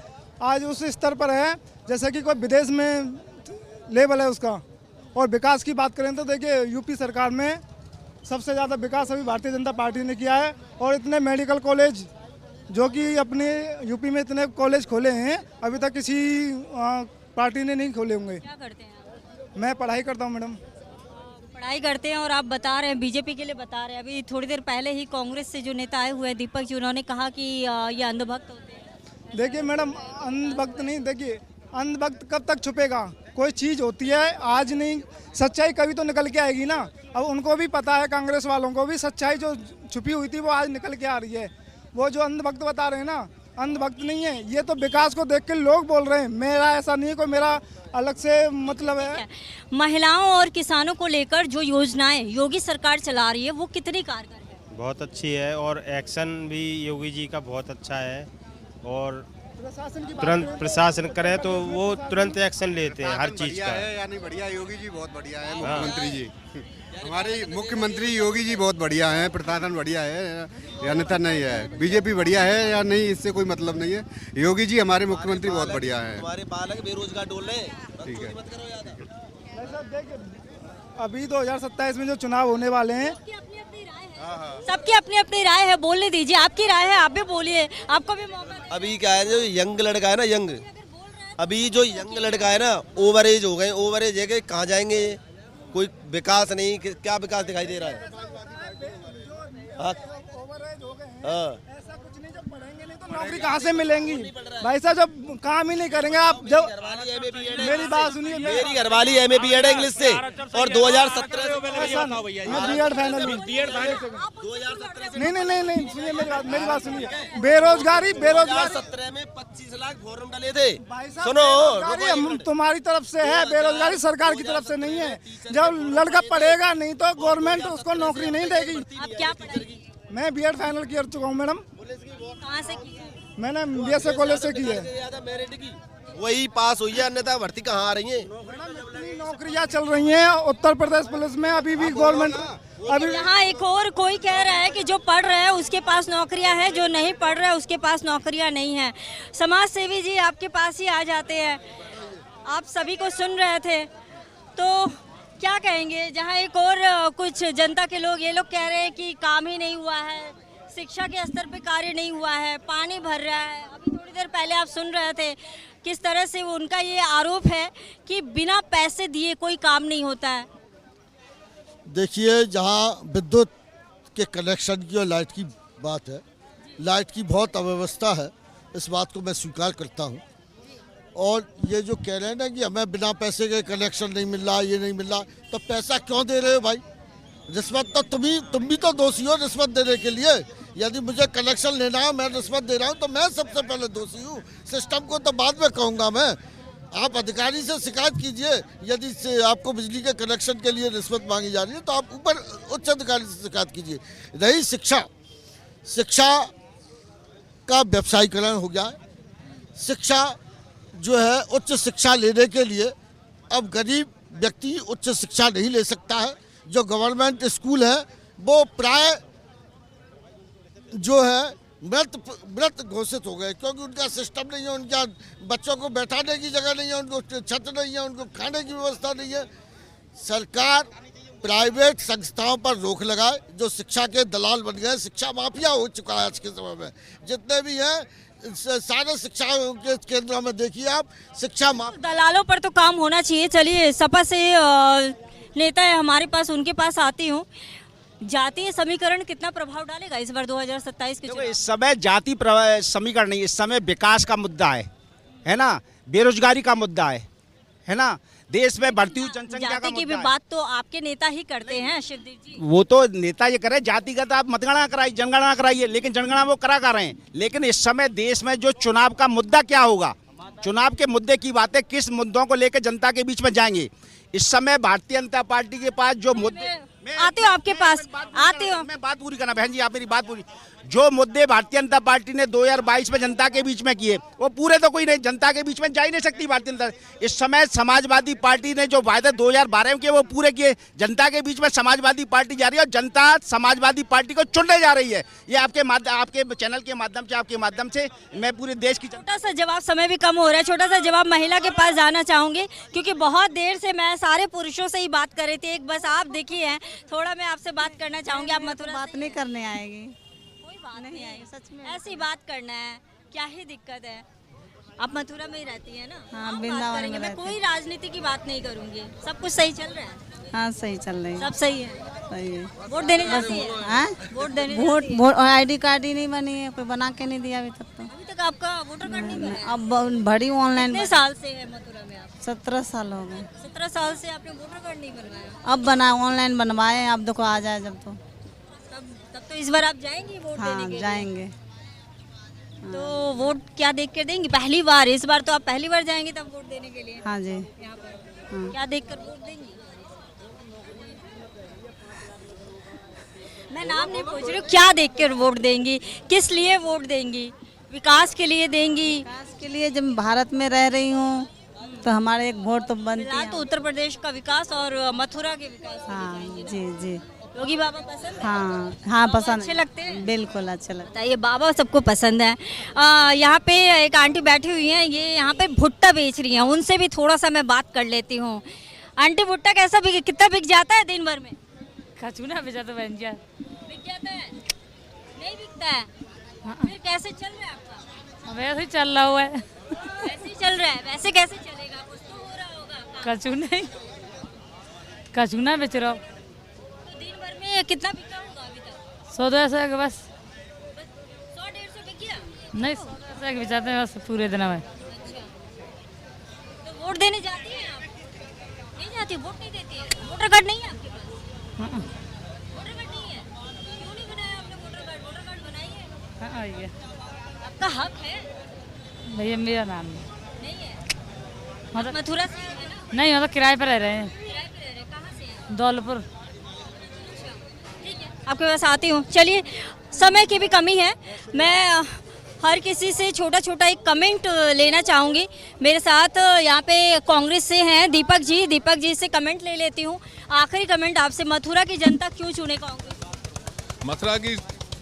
आज उस स्तर पर है जैसे कि कोई विदेश में लेवल है उसका। और विकास की बात करें तो देखिए, यूपी सरकार में सबसे ज़्यादा विकास अभी भारतीय जनता पार्टी ने किया है। और इतने मेडिकल कॉलेज जो कि अपने यूपी में इतने कॉलेज खोले हैं अभी तक किसी पार्टी ने नहीं खोले होंगे। क्या करते हैं आप? मैं पढ़ाई करता हूँ मैडम। पढ़ाई करते हैं और आप बता रहे हैं बीजेपी के लिए बता रहे हैं। अभी थोड़ी देर पहले ही कांग्रेस से जो नेता आए हुए हैं दीपक जी, उन्होंने कहा कि ये अंधभक्त होते हैं। देखिए मैडम, अंधभक्त नहीं, देखिए अंधभक्त कब तक छुपेगा? कोई चीज़ होती है आज नहीं, सच्चाई कभी तो निकल के आएगी ना। अब उनको भी पता है, कांग्रेस वालों को भी, सच्चाई जो छुपी हुई थी वो आज निकल के आ रही है। वो जो अंधभक्त बता रहे हैं ना, अंधभक्त नहीं है, ये तो विकास को देख के लोग बोल रहे हैं। मेरा ऐसा नहीं है, कोई मेरा अलग से मतलब है। महिलाओं और किसानों को लेकर जो योजनाएं योगी सरकार चला रही है वो कितनी कारगर है? बहुत अच्छी है और एक्शन भी योगी जी का बहुत अच्छा है। और तुरंत प्रशासन करे तो वो तुरंत एक्शन लेते हैं हर चीज का। यानी बढ़िया, योगी जी बहुत बढ़िया है। मुख्यमंत्री जी, हमारे मुख्यमंत्री योगी जी बहुत बढ़िया है। प्रशासन बढ़िया है, अन्यथा नहीं है। बीजेपी बढ़िया है या नहीं, इससे कोई मतलब नहीं है। योगी जी हमारे मुख्यमंत्री बहुत बढ़िया है। हमारे बालक बेरोजगार डोल रहे, ठीक है। अभी 2027 में जो चुनाव होने वाले हैं, सबकी अपनी अपनी राय है, बोलने दीजिए। आपकी राय है, आप भी बोलिए, आपको भी मौका। अभी क्या है, जो यंग लड़का है ना, अभी जो यंग लड़का है ना, ओवर एज हो गए, ओवर एज है कि कहाँ जाएंगे? कोई विकास नहीं, क्या विकास दिखाई दे रहा है? नौकरी कहाँ से मिलेंगी भाई साहब जब काम ही नहीं करेंगे? आप जब मेरी बात सुनिए, मेरी घरवाली MA BEd है इंग्लिश से और 2017 नहीं सुनिए मेरी बात सुनिए। बेरोजगारी 2017 में 25 लाख फॉर्म डाले थे। सुनो, तुम्हारी तरफ से है बेरोजगारी, सरकार की तरफ से नहीं है। जब लड़का पढ़ेगा नहीं तो गवर्नमेंट उसको नौकरी नहीं देगी। आप क्या पढ़ेगी? मैं BEd फाइनल कर चुका हूँ मैडम। कहाँ से की है? मैंने BSc कॉलेज से की है। वही पास हुई है, अन्यथा भर्ती कहाँ आ रही है? नौकरियाँ चल रही हैं उत्तर प्रदेश पुलिस में अभी भी गवर्नमेंट। अभी यहाँ एक और कोई कह रहा है कि जो पढ़ रहा है उसके पास नौकरियां हैं, जो नहीं पढ़ रहा है उसके पास नौकरियां नहीं हैं। समाज सेवी जी आपके पास ही आ जाते हैं, आप सभी को सुन रहे थे तो क्या कहेंगे? जहाँ एक और कुछ जनता के लोग ये लोग कह रहे हैं कि काम ही नहीं हुआ है, शिक्षा के स्तर पे कार्य नहीं हुआ है, पानी भर रहा है। अभी थोड़ी थोड़ी देर पहले आप सुन रहे थे किस तरह से उनका ये आरोप है कि बिना पैसे दिए कोई काम नहीं होता है। देखिए, जहाँ विद्युत के कनेक्शन की और लाइट की बात है, लाइट की बहुत अव्यवस्था है, इस बात को मैं स्वीकार करता हूँ। और ये जो कह रहे हैं ना कि हमें बिना पैसे के कनेक्शन नहीं मिल रहा, ये नहीं मिल रहा, तो पैसा क्यों दे रहे हो भाई? रिश्वत तो तुम भी तो दोषी हो रिश्वत देने के लिए। यदि मुझे कनेक्शन लेना है, मैं रिश्वत दे रहा हूँ, तो मैं सबसे पहले दोषी हूँ। सिस्टम को तो बाद में कहूँगा मैं। आप अधिकारी से शिकायत कीजिए, यदि से आपको बिजली के कनेक्शन के लिए रिश्वत मांगी जा रही है तो आप ऊपर उच्च अधिकारी से शिकायत कीजिए। रही शिक्षा, शिक्षा का व्यवसायीकरण हो गया है। शिक्षा जो है, उच्च शिक्षा लेने के लिए अब गरीब व्यक्ति उच्च शिक्षा नहीं ले सकता है। जो गवर्नमेंट स्कूल है वो प्राय जो है मृत घोषित हो गए, क्योंकि उनका सिस्टम नहीं है, उनका बच्चों को बैठाने की जगह नहीं है, उनको छत नहीं है, उनको खाने की व्यवस्था नहीं है। सरकार प्राइवेट संस्थाओं पर रोक लगाए जो शिक्षा के दलाल बन गए। शिक्षा माफिया हो चुका है आज के समय में। जितने भी हैं सारे शिक्षा के केंद्रों में देखिए आप, शिक्षा दलालों पर तो काम होना चाहिए। चलिए, सपा से नेता है हमारे पास, उनके पास आती हूँ। जातीय समीकरण कितना प्रभाव डालेगा इस बार 2027 के चुनाव? इस समय जाति समीकरण नहीं, इस समय विकास का मुद्दा है ना, बेरोजगारी का मुद्दा है ना, देश में बढ़ती हुई जनसंख्या का जाति की भी मुद्दा बात तो आपके नेता ही करते हैं शिवदेव जी। वो तो नेता ये करे, जातिगत आप मतगणना कराइए, जनगणना कराइए, लेकिन जनगणना वो करा कर रहे हैं। लेकिन इस समय देश में जो चुनाव का मुद्दा क्या होगा, चुनाव के मुद्दे की बातें किस मुद्दों को लेकर जनता के बीच में जाएंगे। इस समय भारतीय जनता पार्टी के पास जो मुद्दे, आते हो आपके पास, आते हो, मैं बात पूरी करना बहन जी, आप मेरी बात पूरी। जो मुद्दे भारतीय जनता पार्टी ने 2022 में जनता के बीच में किए, वो पूरे तो कोई नहीं, जनता के बीच में जा ही नहीं सकती भारतीय जनता। इस समय समाजवादी पार्टी ने जो वायदे 2012 में किए वो पूरे किए। जनता के बीच में समाजवादी पार्टी जा रही है और जनता समाजवादी पार्टी को चुनने जा रही है। ये आपके चैनल के माध्यम से, आपके माध्यम से मैं पूरे देश की। छोटा सा जवाब, समय भी कम हो रहा है, छोटा सा जवाब महिला के पास जाना चाहूंगी, क्योंकि बहुत देर से मैं सारे पुरुषों से ही बात कर रही थी। एक बस आप देखिए हैं, थोड़ा मैं आपसे बात करना चाहूंगी। आप मथुरा बात नहीं करने आएगी, नहीं आएगी, सच में ऐसी बात करना है, क्या ही दिक्कत है। आप मथुरा में ही रहती है ना? हाँ, बात वृंदावन करेंगे, में मैं कोई राजनीति की बात नहीं करूंगी। सब कुछ सही चल रहा है? हाँ, सही चल रही है, सब सही है, सही है। वोट देने जाती है? हाँ, वोट देने वोट आईडी कार्ड ही नहीं बनी है, कोई बना के नहीं दिया अभी तक। तो अभी तक आपका वोटर कार्ड नहीं बना? अब भरी ऑनलाइन। कितने साल से है मथुरा में आप? 17 साल हो गए। 17 साल से आपने वोटर कार्ड नहीं बनवाया? अब बना, ऑनलाइन बनवाए, अब देखो आ जाए जब। तो तब तो इस बार आप जाएंगी वोट देने के लिए? जाएंगे। तो वोट क्या देख कर देंगी? पहली बार, इस बार तो आप पहली बार जाएंगी तब वोट देने के लिए? हाँ जी। यहाँ पर क्या देख कर वोट देंगी? मैं नाम नहीं पूछ रही हूँ, क्या देख कर वोट देंगी, किस लिए वोट देंगी? विकास के लिए देंगी? विकास के लिए, जब भारत में रह रही हूँ तो हमारे एक वोट तो बनती है। तो उत्तर प्रदेश का विकास और मथुरा के विकास। हाँ जी जी। योगी बाबा पसंद है? हाँ हाँ, पसंद, अच्छे लगते हैं, बिल्कुल अच्छे लगते हैं। ये बाबा सबको पसंद है। यहाँ पे एक आंटी बैठी हुई हैं, ये यहाँ पे भुट्टा बेच रही हैं, उनसे भी थोड़ा सा मैं बात कर लेती हूँ। आंटी, भुट्टा कैसा बिक, कितना बिक जाता है दिन भर में? कचूना बेचा तो बन जाए, बिक जाता है? नहीं बिकता है? फिर कैसे चल रहा है आपका? वैसे ही चल रहा हुआ है। वैसे ही चल रहा है? वैसे कैसे चलेगा, कुछ तो हो रहा होगा। कचूना बेच रहा हूँ। तो दिन भर में कितना बिका होगा अभी तक? 100-200 के बस। 100-150 बिक गया? नहीं, 100 के बेचाते हैं बस पूरे दिन में। अच्छा, तो वोट देने जाती हैं आप? नहीं जाती, वोट नहीं देती है? वोटर कार्ड नहीं है आपके पास? वोटर कार्ड नहीं है? क्यों नहीं बनाया आपने वोटर कार्ड? वोटर कार्ड बनाइए। हाँ, ये आपका हक है भैया, मेरा नाम नहीं है? मतलब मथुरा से है ना? नहीं, मतलब किराए पर रह रहे हैं। किराए पे रह रहे हैं? कहाँ से हैं? दौलपुर। ठीक है, आपके पास आती हूँ। चलिए, समय की भी कमी है, मैं हर किसी से छोटा छोटा एक कमेंट लेना चाहूँगी। मेरे साथ यहाँ पे कांग्रेस से हैं दीपक जी, दीपक जी से कमेंट ले लेती हूँ। आखिरी कमेंट आपसे, मथुरा की जनता क्यों चुने कांग्रेस? मथुरा की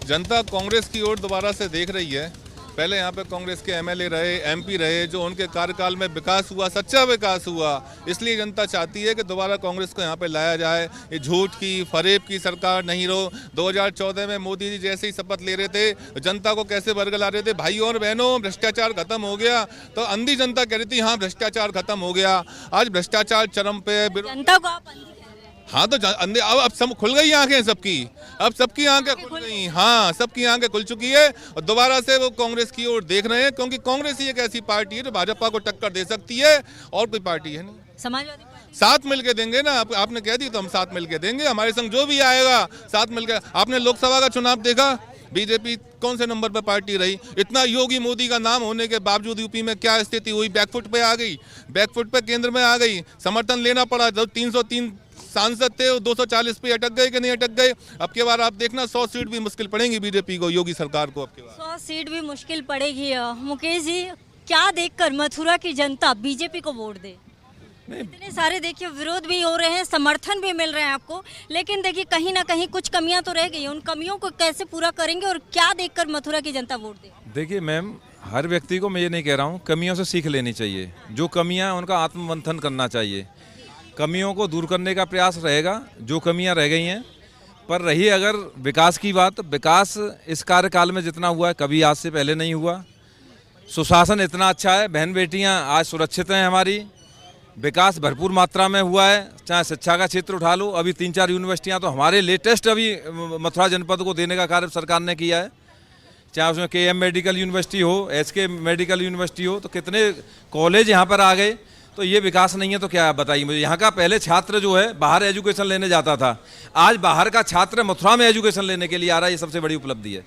जनता कांग्रेस की ओर दोबारा से देख रही है। पहले यहाँ पे कांग्रेस के एमएलए रहे, एमपी रहे, जो उनके कार्यकाल में विकास हुआ, सच्चा विकास हुआ। इसलिए जनता चाहती है कि दोबारा कांग्रेस को यहाँ पे लाया जाए। ये झूठ की, फरेब की सरकार नहीं रहो। 2014 में मोदी जी जैसे ही शपथ ले रहे थे, जनता को कैसे बरगला रहे थे, भाइयों और बहनों भ्रष्टाचार खत्म हो गया। तो अंधी जनता कह रही थी हाँ भ्रष्टाचार खत्म हो गया। आज भ्रष्टाचार चरम पे। जनता को आप अंधी कह रहे हैं। हाँ तो अब सब खुल गई आंखें सबकी, अब सबकी आंखें खुल गई। हाँ, सबकी आंखें खुल चुकी है और दोबारा से वो कांग्रेस की ओर देख रहे हैं, क्योंकि कांग्रेस ही एक ऐसी पार्टी है जो भाजपा को टक्कर दे सकती है, और कोई पार्टी है नहीं। समाजवादी पार्टी साथ मिलके देंगे ना, आपने कह दी तो हम साथ मिलके देंगे। हमारे संग जो भी आएगा साथ मिलकर। आपने लोकसभा का चुनाव देखा, बीजेपी कौन से नंबर पर पार्टी रही? इतना योगी मोदी का नाम होने के बावजूद यूपी में क्या स्थिति हुई? बैकफुट पे आ गई, बैकफुट पे केंद्र में आ गई। समर्थन लेना पड़ा। जब 303 सांसद थे, 240 पे अटक गए कि नहीं अटक गए? अब के बार आप देखना 100 सीट भी मुश्किल पड़ेंगी बीजेपी को, योगी सरकार को। अब के बार 100 सीट भी मुश्किल पड़ेगी। मुकेश जी, क्या देखकर मथुरा की जनता बीजेपी को वोट दे? इतने सारे देखिए विरोध भी हो रहे हैं, समर्थन भी मिल रहे हैं आपको, लेकिन देखिए कहीं ना कहीं कुछ कमियां तो रह गई। उन कमियों को कैसे पूरा करेंगे और क्या देखकर मथुरा की जनता वोट दे? देखिए मैम, हर व्यक्ति को मैं ये नहीं कह रहा हूँ, कमियों से सीख लेनी चाहिए। जो कमियाँ हैं उनका आत्ममंथन करना चाहिए। कमियों को दूर करने का प्रयास रहेगा, जो कमियां रह गई हैं। पर रही अगर विकास की बात, विकास इस कार्यकाल में जितना हुआ है कभी आज से पहले नहीं हुआ। सुशासन इतना अच्छा है, बहन बेटियां आज सुरक्षित हैं हमारी। विकास भरपूर मात्रा में हुआ है, चाहे शिक्षा का क्षेत्र उठा लो। अभी 3-4 यूनिवर्सिटियां तो हमारे लेटेस्ट अभी मथुरा जनपद को देने का कार्य सरकार ने किया है। चाहे उसमें KM मेडिकल यूनिवर्सिटी हो, SK मेडिकल यूनिवर्सिटी हो, तो कितने कॉलेज यहाँ पर आ गए। तो ये विकास नहीं है तो क्या बताइए मुझे? यहाँ का पहले छात्र जो है बाहर एजुकेशन लेने जाता था, आज बाहर का छात्र मथुरा में एजुकेशन लेने के लिए आ रहा है। ये सबसे बड़ी उपलब्धि है।